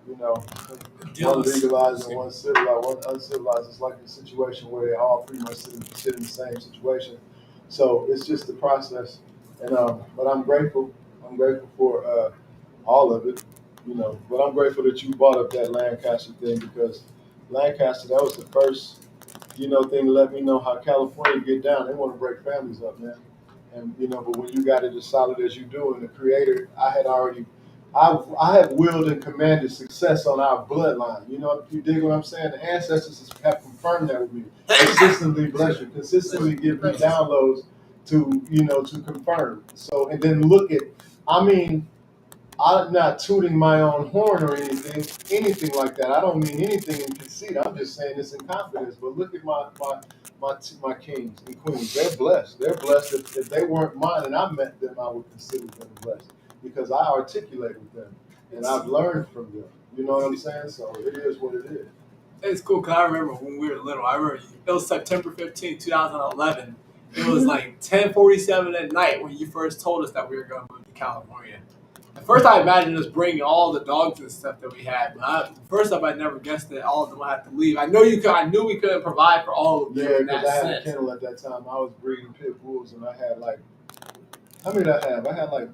you know, one Dealers. legalized and one civilized, one uncivilized. It's like a situation where they all pretty much sit in the same situation. So it's just the process. And but I'm grateful. I'm grateful for all of it, you know. But I'm grateful that you brought up that Lancaster thing because Lancaster, that was the first, you know, thing to let me know how California get down. They want to break families up, man. And you know, but when you got it as solid as you do, and the Creator, I have willed and commanded success on our bloodline. You know, you dig what I'm saying? The ancestors have confirmed that with me. Consistently bless you. Consistently give me downloads to, you know, to confirm. So, and then look at, I mean, I'm not tooting my own horn or anything like that. I don't mean anything in conceit. I'm just saying this in confidence. But look at my kings and queens. They're blessed. They're blessed. If they weren't mine and I met them, I would consider them blessed because I articulate with them and I've learned from them. You know what I'm saying? So it is what it is. It's cool because I remember when we were little. I remember it was September 15, 2011. It was like 10:47 at night when you first told us that we were going to move to California. At first, I imagined us bringing all the dogs and stuff that we had. But first up, I never guessed that all of them would have to leave. I knew we couldn't provide for all of them. Yeah, in that because I had a sense. kennel at that time. I was breeding pit bulls and I had like, how many did I have? I had like,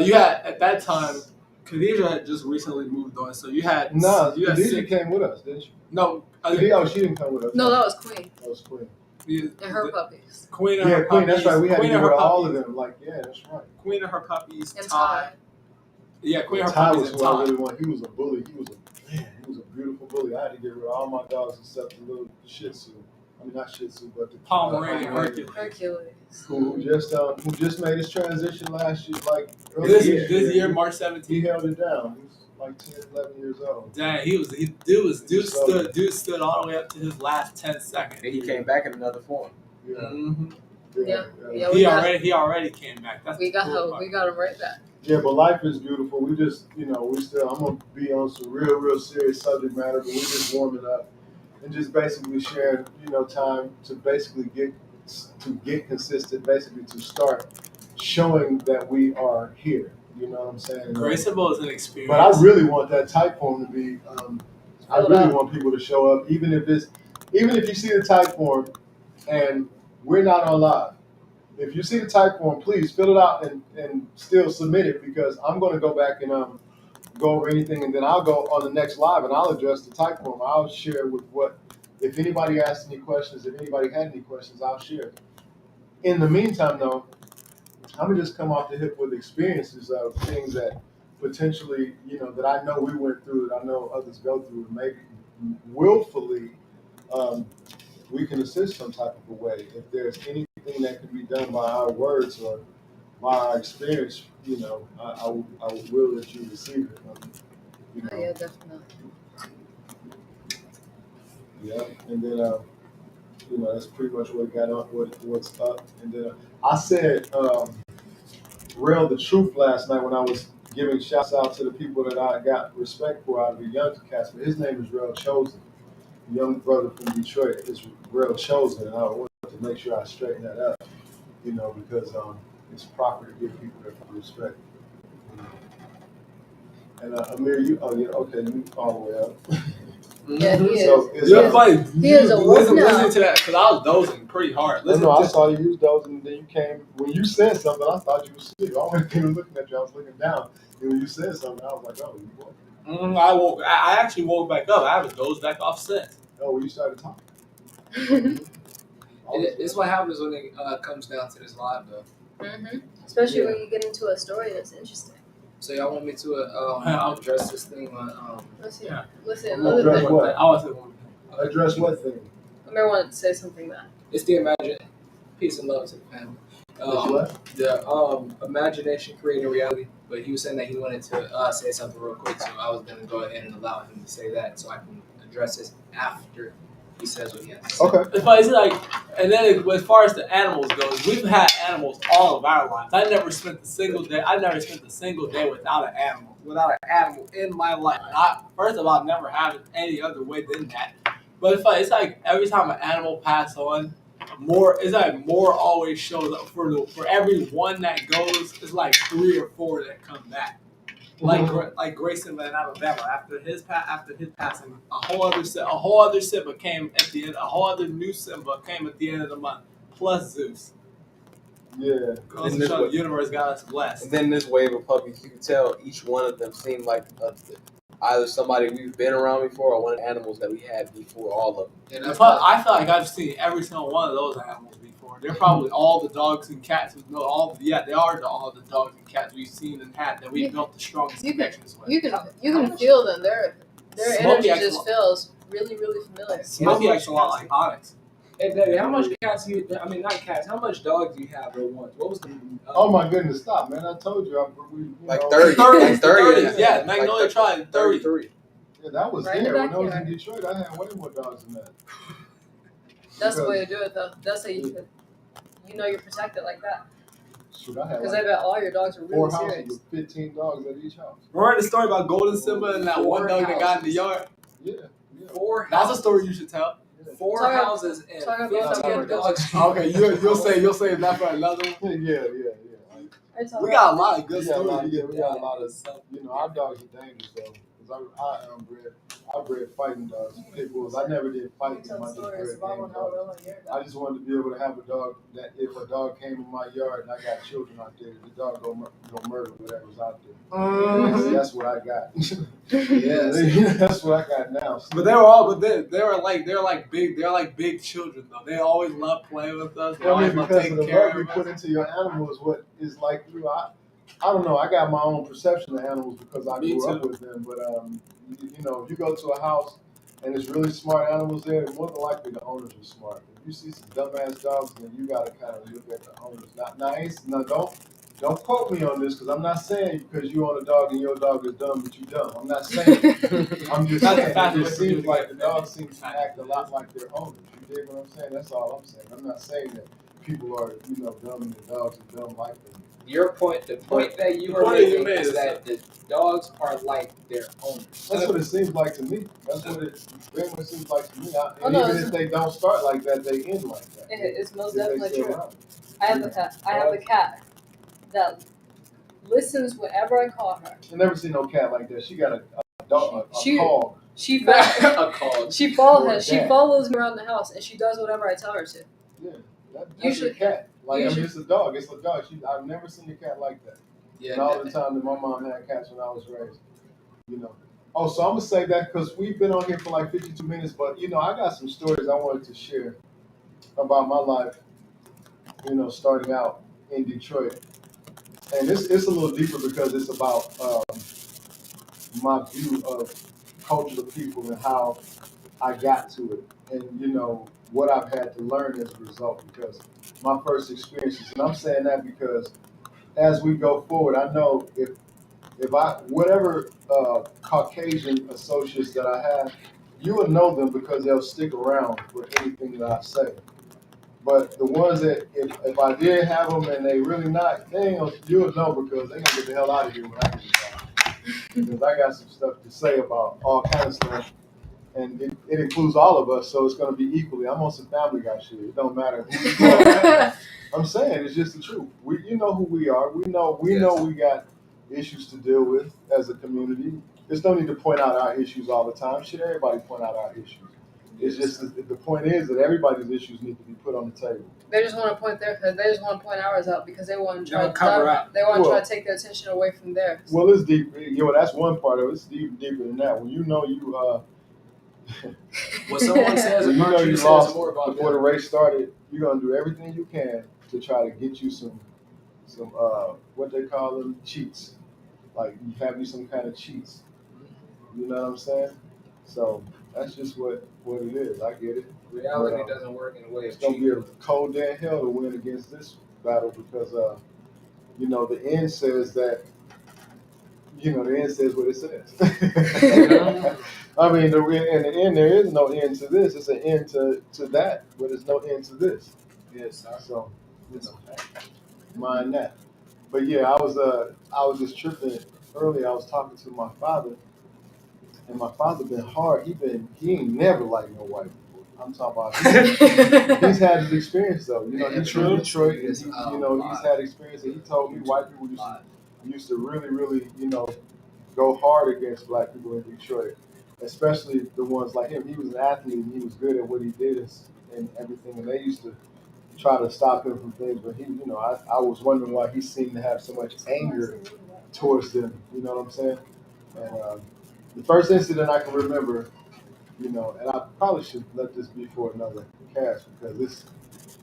You had at that time, Khadijah had just recently moved on, so you had Khadijah six. came with us, didn't she? No, She didn't come with us. No, that was Queen That was Queen. and her puppies. Queen and Yeah, her Queen, puppies. that's right. We had Queen to and get her rid of all of puppies. them. Like, yeah, that's right. Queen and her puppies. And Ty. Yeah, Queen and her Ty puppies was and who I Ty. really wanted. He was a bully. He was a beautiful bully. I had to get rid of all my dogs except the little Shih Tzu. I mean, not Shih Tzu, but the Pomeranian Hercules. Hercules. who just made his transition last year, like This earlier year, March He 17th. held it down. He was like 10, 11 years old. Dang, dude stood all the way up to his last 10 seconds. And he came back in another form. Yeah. Mm-hmm. Yeah. He already came back. That's We the got cool him. part. We got him right back. Yeah, but life is beautiful. We just, you know, I'm gonna be on some real serious subject matter, but we're just warming up and just basically sharing, you know, time to basically get consistent, basically to start showing that we are here. You know what I'm saying? Graceable is an experience. But I really want that type form to be. I really want people to show up, even if you see the type form, and we're not on live. If you see the type form, please fill it out and still submit it because I'm going to go back and go over anything, and then I'll go on the next live and I'll address the type form. I'll share with if anybody asked any questions, if anybody had any questions, I'll share. In the meantime, though, I'm gonna just come off the hip with experiences of things that potentially, you know, that I know we went through, that I know others go through, and maybe willfully we can assist some type of a way. If there's anything that can be done by our words or by our experience, you know, I will let you receive it. You know, Oh, yeah, definitely. yeah, and then you know, that's pretty much what got on what's up. And then I said real the truth last night when I was giving shouts out to the people that I got respect for out of the young cast. But his name is Real Chosen. The young brother from Detroit is Real Chosen, and I wanted to make sure I straighten that up, you know, because it's proper to give people their respect. You know. And Amir, you all the way up. Yeah, he is. So it's You're funny. He is a wolf now. Listen to that because I was dozing pretty hard. Listen I to saw you use those, and then you came when you said something. I thought you were asleep. I wasn't even looking at you. I was looking down, and when you said something, I was like, "Oh, you woke." I woke. I actually woke back up. I haven't dozed back off since. Oh, when you started talking. It's what happens when it comes down to this live, though. Especially Yeah. when you get into a story that's interesting. So y'all want me to address this thing on Listen, Yeah. listen. I'm gonna address what? I was Address what thing? Amir wanted to say something that. It's the peace and love to the family. What? The imagination creating reality. But he was saying that he wanted to say something real quick, so I was gonna go ahead and allow him to say that, so I can address this after he says what he has to say. Okay. It's like, and then as far as the animals goes, we've had animals all of our lives. I never spent a single day without an animal in my life. First of all, I've never had it any other way than that. But it's like every time an animal passes on, more always shows up for every one that goes. It's like 3 or 4 that come back. like Grayson in Alabama. After his passing, a whole other Simba came at the end. A whole other new Simba came at the end of the month, plus Zeus. Yeah. Goes to show the universe got us blessed. And then this wave of puppies, you can tell each one of them seemed like either somebody we've been around before or one of the animals that we had before all of them. And that's But I feel like I've seen every single one of those animals before. They're probably all the dogs and cats. They are all the dogs and cats we've seen and had that we built the strongest connections with. You can feel them. Their Smokey energy just feels really, really familiar. Smokey acts a lot like Onyx. Hey, Daddy, how much cats do you? I mean, not cats. How much dogs do you have at once? What was the? Oh my goodness, stop, man! I told you, Like know, 30. 30, Like 30. yeah, Magnolia tried 30. 33. Yeah, that was Right in the there when I was in backyard. Detroit. I had way more dogs than that. That's the Because- way to do it, though. That's how you you're protected like that. Shoot, I had Because like I bet all your dogs are 4 really houses serious. with 15 dogs at each house. Remember the story about Golden Simba and that one dog that got in the yard? Yeah, Four That's a houses. story you should tell. Four Talk about- houses and talk about 15 something dogs. Okay, you'll say that for another one. yeah. We got a lot of good We got a lot- stories. yeah, we got a lot of stuff. You know, our dogs are dangerous though. Cause I bred fighting dogs, pit bulls. I never did fight them. I just bred game dogs. I just wanted to be able to have a dog that if a dog came in my yard and I got children out there, the dog go murder whatever's out there. That's what I got. Yes. That's what I got now. But they were like big children though. They always love playing with us. They Well, I always mean, love because of taking the care love you of put us. into your animal is what is like you. I don't know. I got my own perception of animals because I Me grew up too. with them. But you know, if you go to a house and there's really smart animals there, more than likely the owners are smart. If you see some dumbass dogs, then you gotta kind of look at the owners. Don't quote me on this because I'm not saying because you own a dog and your dog is dumb that you dumb. I'm not saying. I'm just That's a saying fact. it just seems like the dogs seem to act a lot like their owners. You dig what I'm saying? That's all I'm saying. I'm not saying that people are, dumb and the dogs are dumb like them. The point that you The are point that you making made is is that the dogs are like their owners. That's what it seems like to me. That's what it very much seems like to me. Oh, no, Even it's- if they don't start like that, they end like that. It's most If they definitely stay true. around. I have a cat. I have a cat that listens whenever I call her. I never seen no cat like that. She got a dog, a She- call. She A call. she Or a follows cat. follows me around the house and she does whatever I tell her to. Yeah, that's Usually- a cat. Like usually- it's a dog. It's a dog. I've never seen a cat like that. And all the time that my mom had cats when I was raised, Oh, so I'm gonna say that because we've been on here for like 52 minutes, but I got some stories I wanted to share about my life. Starting out in Detroit, and it's a little deeper because it's about my view of culture of people and how I got to it, and what I've had to learn as a result. Because my first experiences, and I'm saying that because as we go forward, I know if I whatever Caucasian associates that I have, you will know them because they'll stick around for anything that I say. But the ones that if I did have them and they really not, you'll know because they're gonna get the hell out of here when I get out. Because I got some stuff to say about all kinds of stuff. And it includes all of us, so it's going to be equally. I'm on some Family Guy shit. It don't matter who you are. I'm saying it's just the truth. You know who we are. We know we got issues to deal with as a community. Just don't need to point out our issues all the time. Should everybody point out our issues? It's just the point is that everybody's issues need to be put on the table. They just want to point ours out because they want to try They'll cover up. They want to try Well- to take their attention away from theirs. Well, it's deep. That's one part of it. It's deeper than that. When you What someone says when you about know you you says lost more about before the them. race started, you're gonna do everything you can to try to get you some what they call them cheats. Like you have you some kind of cheats. You know what I'm saying? So that's just what it is. I get it. Reality doesn't work in a way It's of gonna be cheating. a cold day in hell to win against this battle because the end says that the end says what it says. I mean, in the end, there is no end to this. It's an end to that, but there's no end to this. Yes, sir. So, mind that. But yeah, I was just tripping earlier. I was talking to my father, and my father been hard. He ain't never liked no white people. I'm talking about he's had his experience though. He's from Detroit, and he's had experience. And he told me white people used to really, really, go hard against black people in Detroit, especially the ones like him. He was an athlete and he was good at what he did and everything, and they used to try to stop him from things. But he, I was wondering why he seemed to have so much anger towards them. You know what I'm saying? And the first incident I can remember, and I probably should let this be for another cast because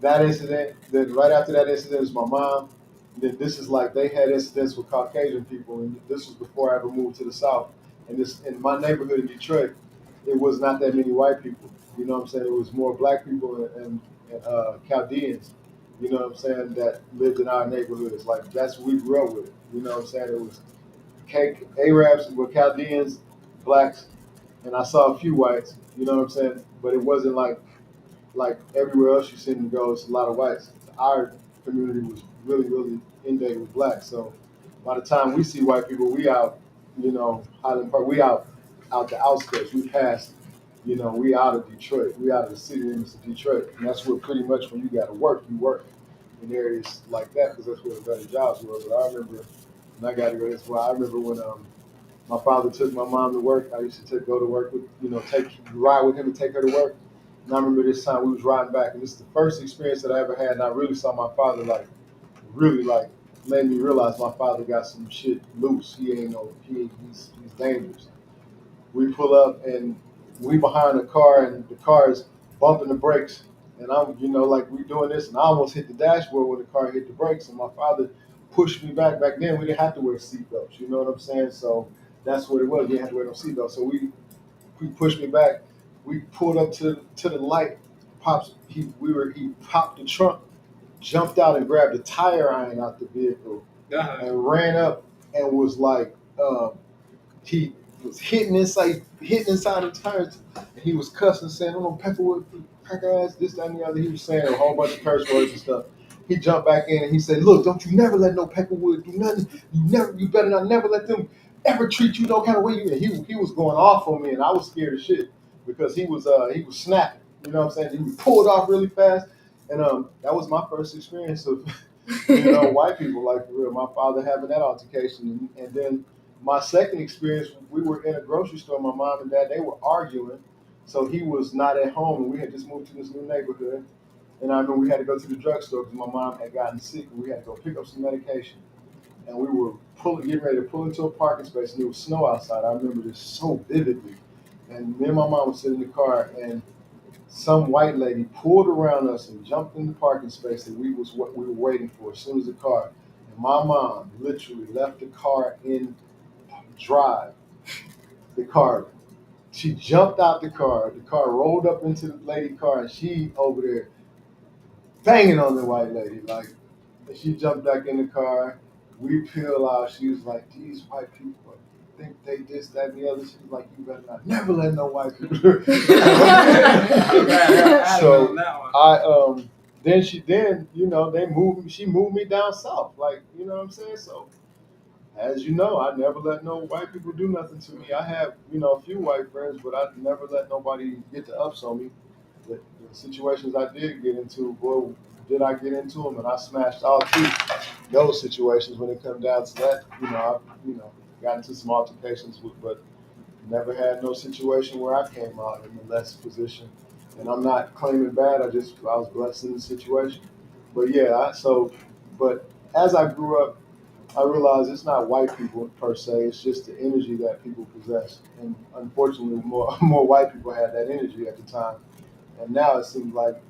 that incident, then right after that incident was my mom. Then this is like they had incidents with Caucasian people, and this was before I ever moved to the South. And this in my neighborhood in Detroit, it was not that many white people. You know what I'm saying? It was more black people and Chaldeans. You know what I'm saying? That lived in our neighborhoods. Like that's what we grew up with. You know what I'm saying? It was Arabs were Chaldeans, blacks, and I saw a few whites. You know what I'm saying? But it wasn't like everywhere else you seem to go. It's a lot of whites. Our community was really, really inundated with blacks. So by the time we see white people, we out, Highland Park, we out the outskirts. We passed, we out of Detroit. We out of the city limits of Detroit. And that's where pretty much when you got to work, you work in areas like that because that's where the better jobs were. But I remember, and I got to go this way, I remember when my father took my mom to work. I used to go to work with, ride with him and take her to work. And I remember this time we was riding back, and this is the first experience that I ever had, and I really saw my father really made me realize my father got some shit loose. He's dangerous. We pull up and we behind the car, and the car is bumping the brakes, and I'm like we doing this, and I almost hit the dashboard when the car hit the brakes, and my father pushed me back. Back then we didn't have to wear seatbelts. You know what I'm saying? So that's what it was. You didn't have to wear no seatbelts. So we pushed me back. We pulled up to the light. He popped the trunk, jumped out and grabbed the tire iron out the vehicle, and ran up and was like, he was hitting inside the tires. And he was cussing, saying, "I'm on Peckerwood, cracker ass, this, that, and the other." He was saying a whole bunch of curse words and stuff. He jumped back in and he said, "Look, don't you never let no Peckerwood do nothing. You better not never let them ever treat you no kind of way." And he was going off on me, and I was scared as shit because he was snapping. You know what I'm saying? He pulled off really fast, and that was my first experience of white people, like for real. My father having that altercation, and then my second experience, we were in a grocery store. My mom and dad, they were arguing, so he was not at home, and we had just moved to this new neighborhood. And I remember we had to go to the drugstore because my mom had gotten sick, and we had to go pick up some medication. And we were getting ready to pull into a parking space, and there was snow outside. I remember this so vividly. And me and my mom were sitting in the car, and some white lady pulled around us and jumped in the parking space that what we were waiting for as soon as the car. And my mom literally left the car in drive. She jumped out the car rolled up into the lady car, and she over there banging on the white lady. Like, she jumped back in the car. We peel out. She was like, "These white people think they this, that, and the other." She was like, "You better not never let no white people." So she moved me down south. Like, you know what I'm saying? So as you know, I never let no white people do nothing to me. I have, a few white friends, but I never let nobody get the ups on me. The situations I did get into, boy, did I get into them, and I smashed all through those situations when it comes down to that. I got into some altercations but never had no situation where I came out in a less position. And I'm not claiming bad. I was blessed in the situation. But yeah, but as I grew up, I realized it's not white people per se. It's just the energy that people possess. And unfortunately, more white people had that energy at the time. And now it seems like,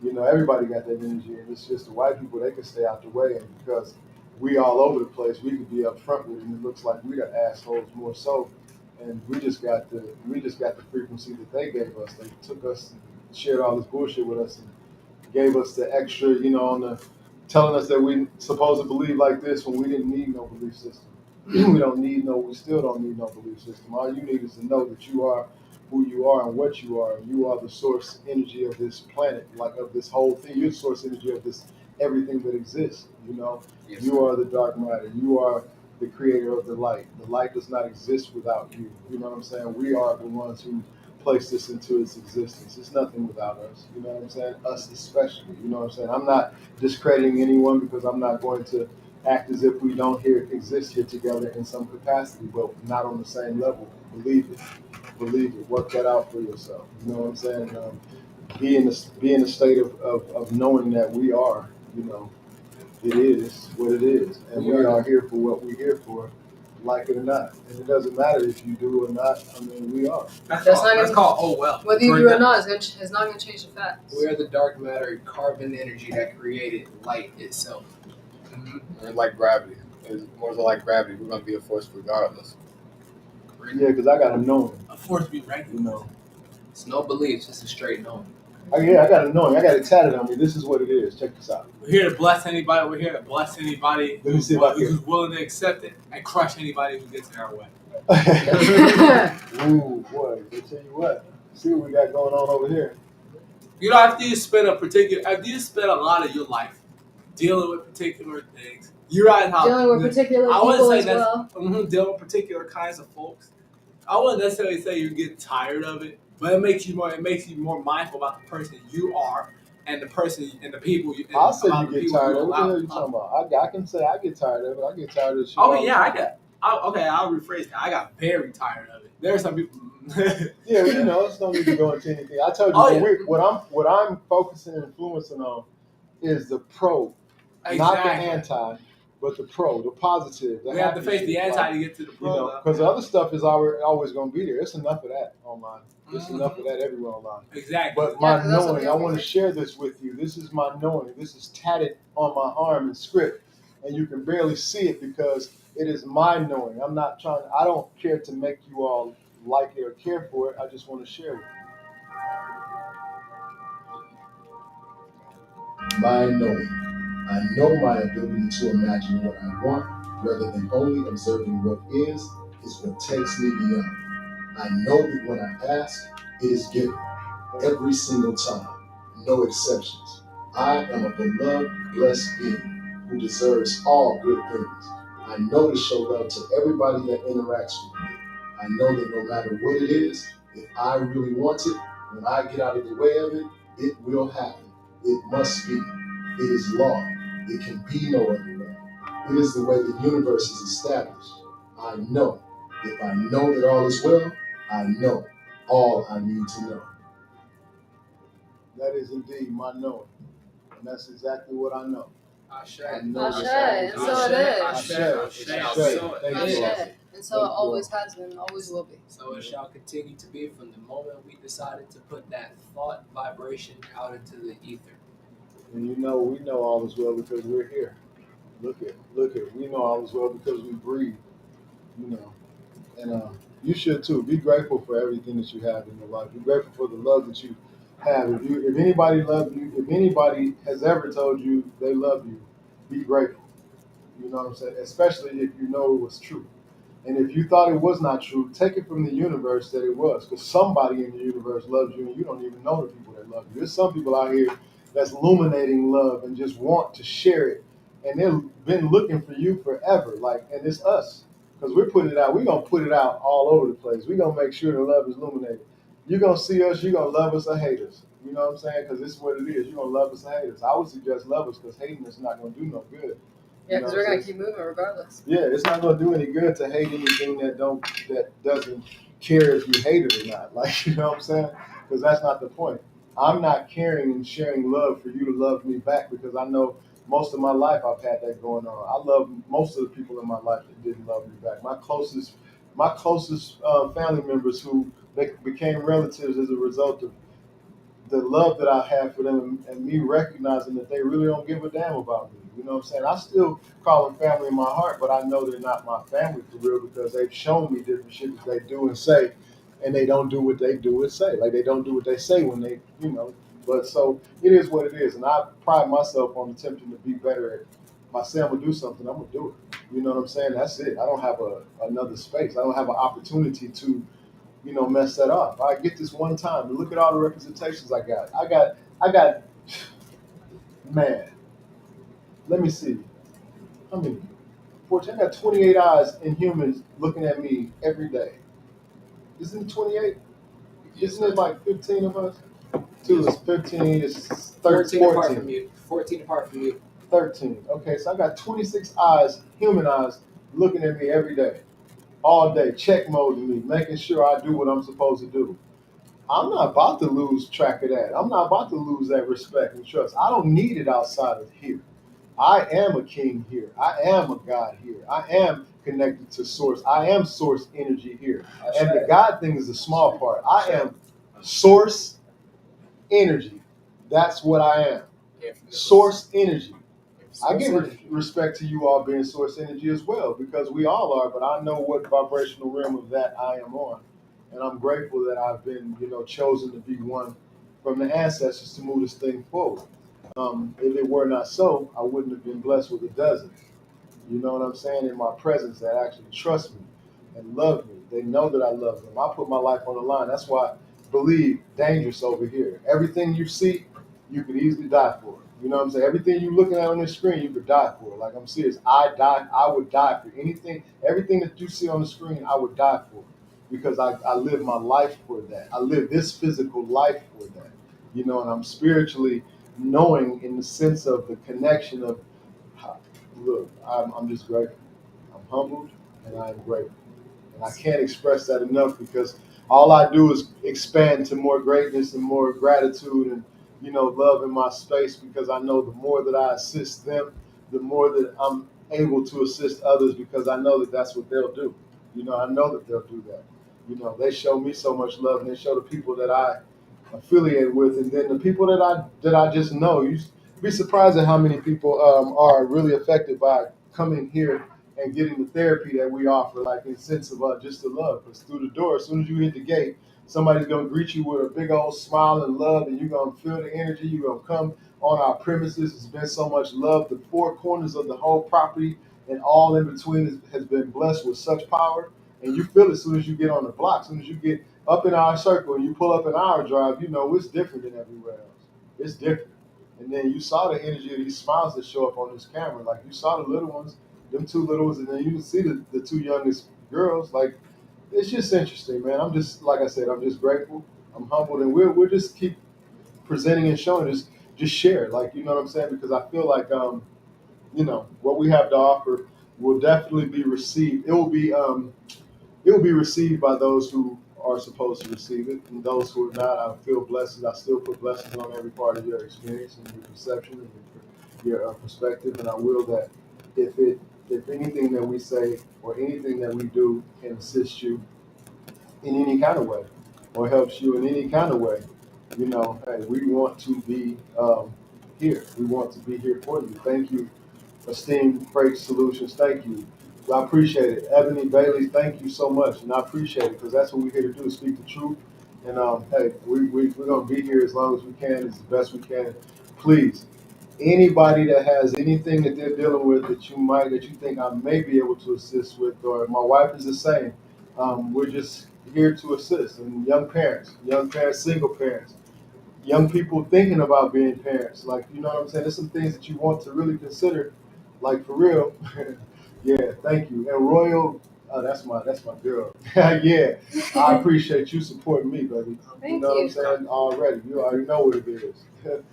everybody got that energy, and it's just the white people, they can stay out the way. And because we all over the place, we could be up front with it, and it looks like we the assholes more so. And we just got the frequency that they gave us. They took us and shared all this bullshit with us and gave us the extra, on the telling us that we supposed to believe like this when we didn't need no belief system. We still don't need no belief system. All you need is to know that you are who you are and what you are. You are the source energy of this planet, like of this whole thing. You're the source energy of this everything that exists. Yes, You are the dark matter. You are the creator of the light. The light does not exist without you. You know what I'm saying? We are the ones who place this into its existence. It's nothing without us. You know what I'm saying? Us especially. You know what I'm saying? I'm not discrediting anyone because I'm not going to act as if we don't exist here together in some capacity, but not on the same level. Believe it. Believe it. Work that out for yourself. You know what I'm saying? Be in a state of knowing that we are, it is what it is. And we are here for what we're here for, like it or not. And it doesn't matter if you do or not. I mean, we are. That's called oh well. Whether you do or not, it's not going to change the facts. We are the dark matter carbon energy that created light itself. We're like gravity. It's more so like gravity. We're gonna be a force regardless. Yeah, because I got to know it, A force be right. It's no beliefs, it's a straight knowing. I got to know it. I got it tatted on me. This is what it is. Check this out. We're here to bless anybody. We're here to bless anybody Let me see if I who's can. willing to accept it and crush anybody who gets in our way. Ooh, boy, I tell you what. See what we got going on over here. You know, after you spend a lot of your life dealing with particular things, you realize how Dealing with particular I wouldn't people say as that's well. dealing with particular kinds of folks. I wouldn't necessarily say you get tired of it, but it makes you more mindful about the person you are and the person and the people you. I'll say about you the get people tired of it. What the allow- hell are you talking about? I can say I get tired of it. I get tired of this shit. Oh all the yeah, time. I'll rephrase that. I got very tired of it. There are some people. Yeah, well, it's no need to go into anything. I told you Oh, yeah. what I'm focusing and influencing on is the pro, not the anti, but the pro, the positive. The We have to happy face the shit, anti like, to get to the pro. because the other stuff is always going to be there. It's enough of that online. It's Mhm. enough of that everywhere online. Exactly. But my 'cause that's what knowing, we I all want to do. share this with you. This is my knowing. This is tatted on my arm in script, and you can barely see it because it is my knowing. I don't care to make you all like it or care for it. I just want to share it. My knowing. I know my ability to imagine what I want rather than only observing what is what takes me beyond. I know that when I ask, it is given every single time, no exceptions. I am a beloved, blessed being who deserves all good things. I know to show love to everybody that interacts with me. I know that no matter what it is, if I really want it, when I get out of the way of it, it will happen. It must be. It is law. It can be no other way. It is the way the universe is established. I know. If I know that all is well, I know all I need to know. That is indeed my knowing. And that's exactly what I know. Ashe. I know Ashe, that and so it is. Ashe. Ashe. Ashe. Thank you. Ashe. And so it always has been, and always will be. So it shall continue to be from the moment we decided to put that thought vibration out into the ether. And we know all is well because we're here. Look at. We know all is well because we breathe. And you should too. Be grateful for everything that you have in your life. Be grateful for the love that you have. If anybody loves you, if anybody has ever told you they love you, be grateful. You know what I'm saying? Especially if you know it was true. And if you thought it was not true, take it from the universe that it was. Because somebody in the universe loves you and you don't even know the people that love you. There's some people out here that's illuminating love and just want to share it. And they've been looking for you forever. And it's us. Because we're putting it out. We're going to put it out all over the place. We're going to make sure the love is illuminated. You're going to see us. You're going to love us or hate us. You know what I'm saying? Because this is what it is. You're going to love us or hate us. I would suggest love us because hating us is not going to do no good. Yeah, because we're going to keep moving regardless. Yeah, it's not going to do any good to hate anything that doesn't care if you hate it or not. You know what I'm saying? Because that's not the point. I'm not caring and sharing love for you to love me back because I know most of my life I've had that going on. I love most of the people in my life that didn't love me back. My closest family members who became relatives as a result of the love that I have for them and me recognizing that they really don't give a damn about me. You know what I'm saying? I still call them family in my heart, but I know they're not my family for real because they've shown me different shit that they do and say, and they don't do what they do and say. Like they don't do what they say when they, But so it is what it is, and I pride myself on attempting to be better at. If I say I'm gonna do something, I'm gonna do it. You know what I'm saying? That's it. I don't have another space. I don't have an opportunity to mess that up. I get this one time. Look at all the representations I got. I got, man, let me see. How many? 14. I got 28 eyes in humans looking at me every day. Isn't it 28? Isn't it like 15 of us? 2 is 15, it's 13, 14 apart 14. from you. 14 apart from you. 13. Okay, so I got 26 eyes, human eyes, looking at me every day, all day, check moding me, making sure I do what I'm supposed to do. I'm not about to lose track of that. I'm not about to lose that respect and trust. I don't need it outside of here. I am a king here. I am a God here. I am connected to source. I am source energy here. And the God thing is the small part. I am source energy. That's what I am. Source energy. I give respect to you all being source energy as well, because we all are, but I know what vibrational realm of that I am on. And I'm grateful that I've been, chosen to be one from the ancestors to move this thing forward. If it were not so, I wouldn't have been blessed with a dozen. You know what I'm saying? In my presence, that actually trust me and love me. They know that I love them. I put my life on the line. That's why I believe dangerous over here. Everything you see, you could easily die for. You know what I'm saying? Everything you're looking at on this screen, you could die for. Like, I'm serious. I would die for anything. Everything that you see on the screen, I would die for. Because I live my life for that. I live this physical life for that. And I'm spiritually knowing in the sense of the connection of, look, I'm just grateful. I'm humbled and I'm grateful. And I can't express that enough, because all I do is expand to more greatness and more gratitude and, love in my space, because I know the more that I assist them, the more that I'm able to assist others, because I know that that's what they'll do. I know that they'll do that. They show me so much love, and they show the people that I affiliate with, and then the people that I just know. You'd be surprised at how many people are really affected by coming here and getting the therapy that we offer, like in the sense of just the love. Because through the door, as soon as you hit the gate, somebody's gonna greet you with a big old smile and love, and you're gonna feel the energy. You're gonna come on our premises. It's been so much love. The four corners of the whole property and all in between has been blessed with such power. And you feel it as soon as you get on the block. As soon as you get up in our circle and you pull up in our drive, it's different than everywhere else. It's different. And then you saw the energy of these smiles that show up on this camera. Like, you saw the little ones, them two little ones, and then you can see the two youngest girls. Like, it's just interesting, man. I'm just, like I said, I'm just grateful. I'm humbled, and we'll just keep presenting and showing, just share. Like, you know what I'm saying? Because I feel like what we have to offer will definitely be received. It will be received by those who are supposed to receive it, and those who are not, I feel blessings. I still put blessings on every part of your experience and your perception and your perspective, and I will that if anything that we say or anything that we do can assist you in any kind of way or helps you in any kind of way, hey, we want to be here. We want to be here for you. Thank you, Esteemed Freight Solutions. Thank you. I appreciate it. Ebony Bailey, thank you so much. And I appreciate it, because that's what we're here to do, is speak the truth. And hey, we're going to be here as long as we can, as best we can. Please, anybody that has anything that they're dealing with that you think I may be able to assist with, or my wife is the same, we're just here to assist. And young parents, single parents, young people thinking about being parents. Like, you know what I'm saying? There's some things that you want to really consider, like, for real. Yeah, thank you. And Royal, that's my girl. Yeah, I appreciate you supporting me, baby. Thank What I'm you. saying? Already. You already know what it is.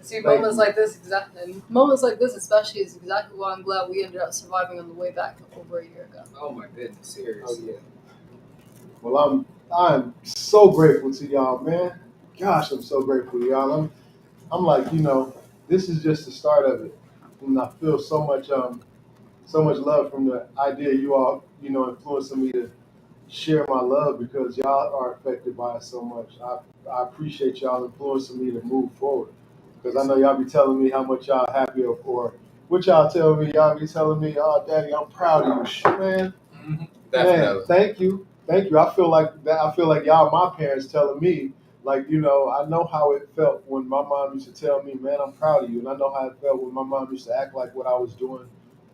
See, Thank moments you. like this, moments like this especially, is exactly why I'm glad we ended up surviving on the way back over a year ago. Oh my goodness, Oh, seriously. yeah. Well, I'm so grateful to y'all, man. Gosh, I'm so grateful to y'all. I'm like, this is just the start of it. And I feel so much love from the idea you all, influencing me to share my love, because y'all are affected by it so much. I appreciate y'all influencing me to move forward, because I know y'all be telling me how much y'all happy, or what y'all tell me. Y'all be telling me, "Oh, Daddy, I'm proud of you." Shit, man. Definitely. Man, thank you. I feel like that. I feel like y'all, my parents, telling me, like, I know how it felt when my mom used to tell me, "Man, I'm proud of you," and I know how it felt when my mom used to act like what I was doing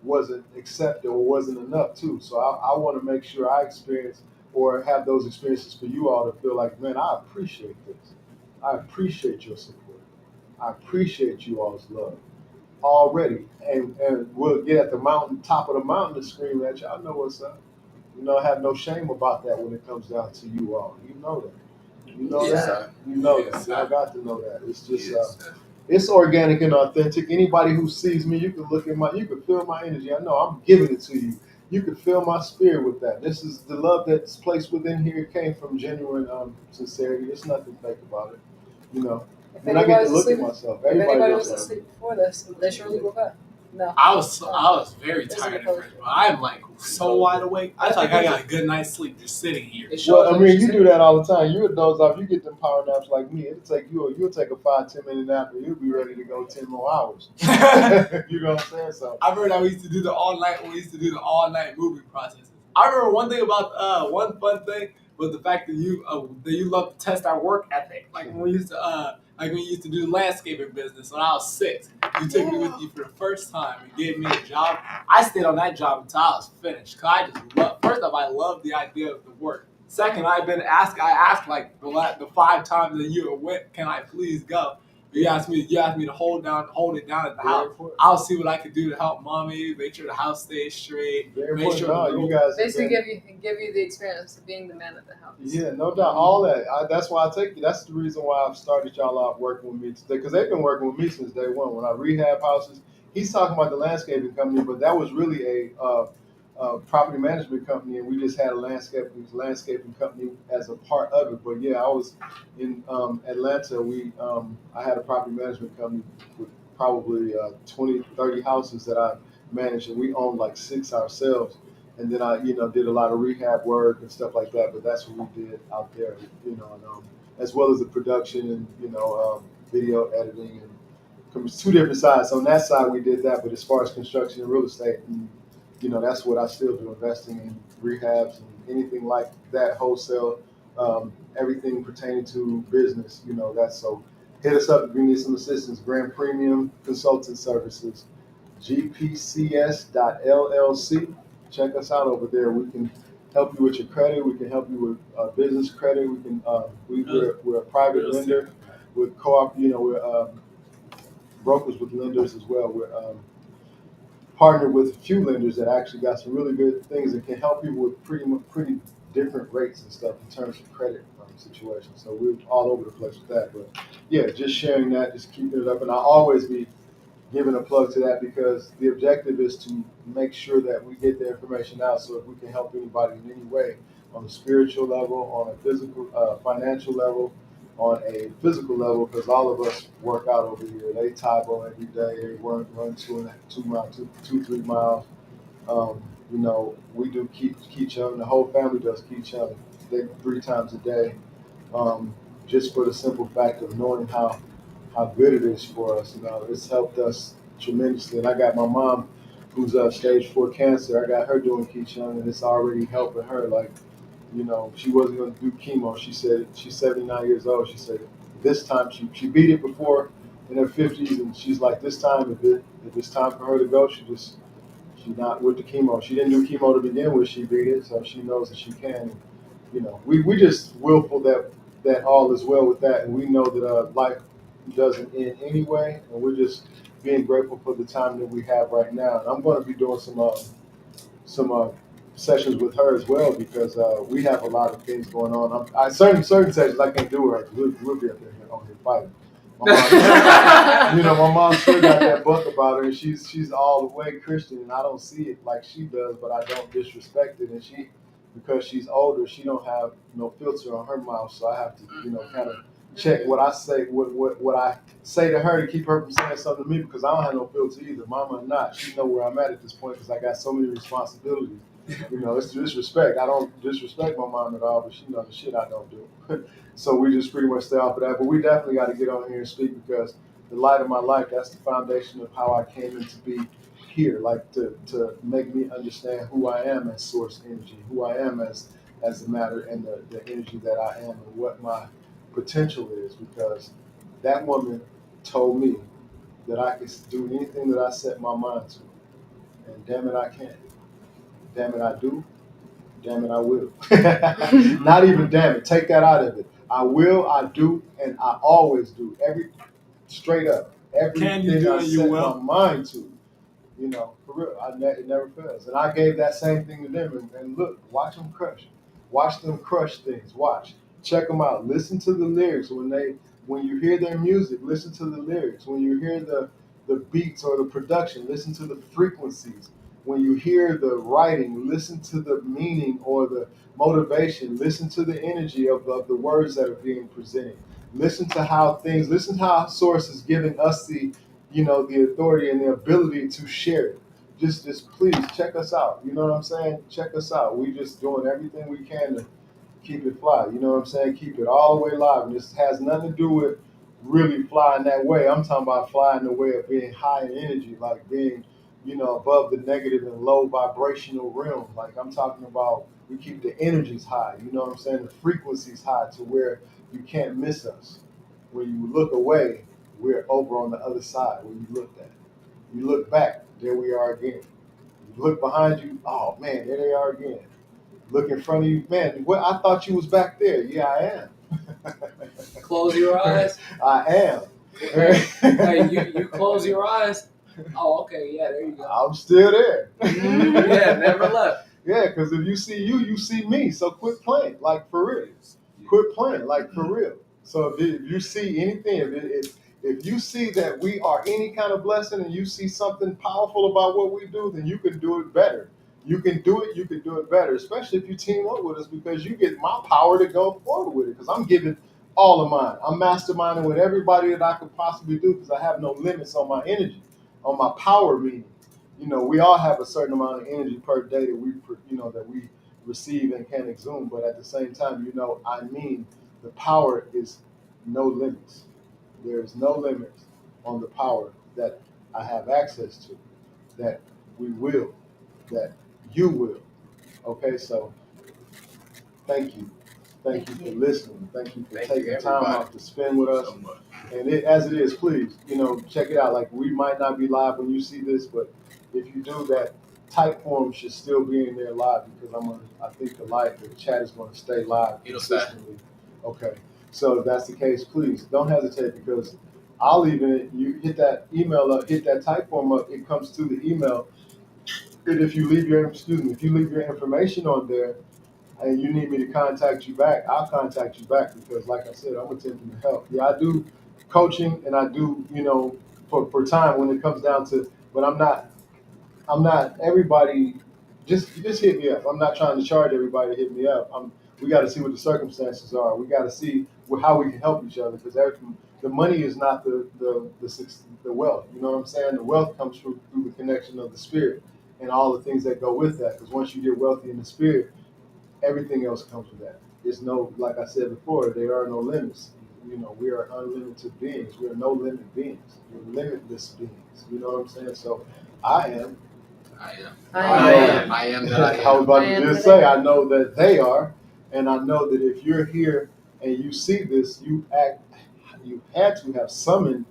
wasn't accepted or wasn't enough too. So I want to make sure I experience or have those experiences for you all to feel like, man, I appreciate this. I appreciate your support. I appreciate you all's love already, and we'll get at the top of the mountain to scream at you. I know what's up. I have no shame about that when it comes down to you all. You know that. You know Yes, that. sir. You know Yes, that. sir. I got to know that. It's just Yes, sir. It's organic and authentic. Anybody who sees me, you can you can feel my energy. I know I'm giving it to you. You can feel my spirit with that. This is the love that's placed within here came from genuine sincerity. There's nothing fake about it. You know. If And I get to anybody's look at asleep, myself. if Everybody anybody does was that. asleep before this, they surely woke up. No. I was very This is tired a at post. first, but I'm like so wide awake. I feel like I got a good night's sleep just sitting here. It shows Well, I up mean, she's you do that all the time. You would doze off. You get them power naps like me. You'll take a 5-10 minute nap and you'll be ready to go 10 more hours. You know what I'm saying? So I remember that we used to do the all night movie processes. I remember one thing about one fun thing was the fact that you love to test our work ethic. Like when we used to do the landscaping business when I was 6. You took me with you for the first time and gave me a job. I stayed on that job until I was finished. Cause I just first off, I love the idea of the work. Second, I asked like the 5 times that you went, can I please go? You asked me to hold it down at the very house. important. I'll see what I can do to help mommy, make sure the house stays straight, Very make important. sure No, the little you guys Basically, have give you the experience of being the man of the house. yeah, no doubt. All that. That's why I take you. That's the reason why I've started y'all off working with me today, because they've been working with me since day one. When I rehab houses, he's talking about the landscaping company, but that was really a property management company, and we just had a landscaping company as a part of it. But yeah, I was in Atlanta. I had a property management company with probably 20, 30 houses that I managed, and we owned like 6 ourselves. And then I, did a lot of rehab work and stuff like that. But that's what we did out there, and, as well as the production and video editing and from 2 different sides. On that side, we did that. But as far as construction and real estate, and, that's what I still do: investing in rehabs and anything like that, wholesale, everything pertaining to business. That's so. Hit us up if you need some assistance. Grand Premium Consulting Services, GPCS.LLC. Check us out over there. We can help you with your credit. We can help you with business credit. We can. We're a private lender with co-op. We're brokers with lenders as well. We're partnered with a few lenders that actually got some really good things and can help people with pretty different rates and stuff in terms of credit situations. So we're all over the place with that. But yeah, just sharing that, just keeping it up, and I'll always be giving a plug to that because the objective is to make sure that we get the information out. So if we can help anybody in any way on a spiritual level, on a physical, financial level, on a physical level, because all of us work out over here. They Taebo every day. They run 3 miles. We do Kichung. The whole family does Kichung. They 3 times a day, just for the simple fact of knowing how good it is for us. It's helped us tremendously. And I got my mom, who's stage 4 cancer. I got her doing Kichung, and it's already helping her. Like, she wasn't going to do chemo. She said she's 79 years old. She said this time she beat it before in her 50s, and she's like, this time if it's time for her to go, she's not with the chemo. She didn't do chemo to begin with. She beat it, so she knows that she can. We just willful that all is well with that, and we know that life doesn't end anyway, and we're just being grateful for the time that we have right now. And I'm going to be doing some sessions with her as well because we have a lot of things going on. Certain sessions I can't do with her. We'll be up there on here fighting. My mom still got that book about her, and she's all the way Christian, and I don't see it like she does, but I don't disrespect it. And because she's older, she don't have no filter on her mouth, so I have to, kind of check what I say, what I say to her to keep her from saying something to me because I don't have no filter either. Mama or not, she know where I'm at this point because I got so many responsibilities. It's disrespect. I don't disrespect my mom at all, but she knows the shit I don't do. So we just pretty much stay off of that. But we definitely got to get on here and speak because the light of my life, that's the foundation of how I came into be here, like to make me understand who I am as source energy, who I am as the matter and the energy that I am and what my potential is, because that woman told me that I could do anything that I set my mind to. And damn it, I can. Damn it, I do. Damn it, I will. Not even damn it. Take that out of it. I will, I do, and I always do. Straight up. Everything I set my mind to. For real. It never fails. And I gave that same thing to them. And look, watch them crush. Watch them crush things. Watch. Check them out. Listen to the lyrics when When you hear their music, listen to the lyrics. When you hear the beats or the production, listen to the frequencies. When you hear the writing, listen to the meaning or the motivation. Listen to the energy of the words that are being presented. Listen to how Source is giving us the authority and the ability to share it. Just please check us out. You know what I'm saying? Check us out. We just doing everything we can to keep it fly. You know what I'm saying? Keep it all the way live. And this has nothing to do with really flying that way. I'm talking about flying the way of being high in energy, like being, above the negative and low vibrational realm. Like I'm talking about we keep the energies high. You know what I'm saying? The frequencies high to where you can't miss us. When you look away, we're over on the other side where you looked at. You look back, there we are again. You look behind you, oh man, there they are again. Look in front of you, man, well, I thought you was back there. Yeah, I am. Close your eyes. I am. Hey, you close your eyes. Oh, okay, yeah, there you go. I'm still there. Yeah, never left. Yeah, because if you see you see me. So quit playing, like for real. Quit playing, like for real. So if you see anything, if you see that we are any kind of blessing and you see something powerful about what we do, then you can do it better. You can do it better, especially if you team up with us, because you get my power to go forward with it, because I'm giving all of mine. I'm masterminding with everybody that I could possibly do, because I have no limits on my energy, on my power meaning. We all have a certain amount of energy per day that we receive and can exhume, but at the same time, I mean the power is no limits. There's no limits on the power that I have access to, that we will, that you will. Okay, so thank you. Thank you for listening. Thank you for Thank taking you, time everybody. out to spend with us. So much. And as it is, please, check it out. Like, we might not be live when you see this, but if you do, that type form should still be in there live, because I think the chat is going to stay live It'll stay. consistently. Okay. So if that's the case, please don't hesitate, because I'll even, you hit that email up, hit that type form up, it comes to the email. And if you leave your information on there and you need me to contact you back, I'll contact you back, because like I said, I'm attempting to help. Yeah, I do coaching and I do, for time when it comes down to, but I'm not everybody, just hit me up. I'm not trying to charge everybody to hit me up. We got to see what the circumstances are. We got to see how we can help each other, because the money is not the wealth. You know what I'm saying? The wealth comes through the connection of the spirit and all the things that go with that. Because once you get wealthy in the spirit, everything else comes with that. There's no, like I said before, there are no limits. We are unlimited beings. We are no limit beings. We're limitless beings. You know what I'm saying? So I am. I am. I am I that I was am. about I to am just that I say, I know that they are, and I know that if you're here and you see this, you had to have summoned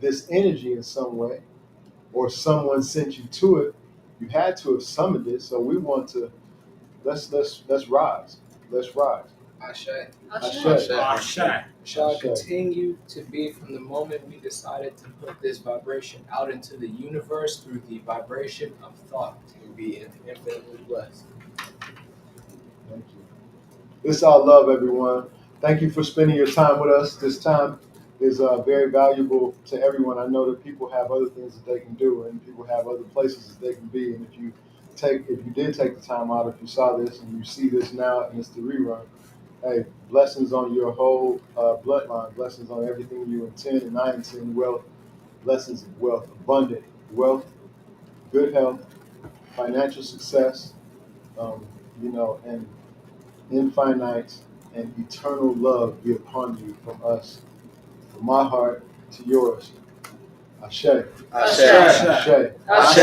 this energy in some way, or someone sent you to it. You had to have summoned it. So we want to let's rise. Let's rise. Ashe. Ashe. Ashe. Shall Ashe. continue to be from the moment we decided to put this vibration out into the universe through the vibration of thought and be infinitely blessed. Thank you. This is all love, everyone. Thank you for spending your time with us. This time is very valuable to everyone. I know that people have other things that they can do, and people have other places that they can be. And if you did take the time out, if you saw this and you see this now and it's the rerun, hey, blessings on your whole bloodline, blessings on everything you intend and I intend, wealth, blessings of wealth, abundant wealth, good health, financial success, and infinite and eternal love be upon you from us, from my heart to yours. Ashe. Ashe. Ashe. Ashe.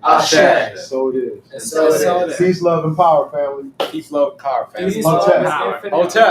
Ashe. Ashe. So it is. And so it is. Peace, love, and power, family. Peace, love, car, family. Peace, Hotel. love, and infinite Hotel.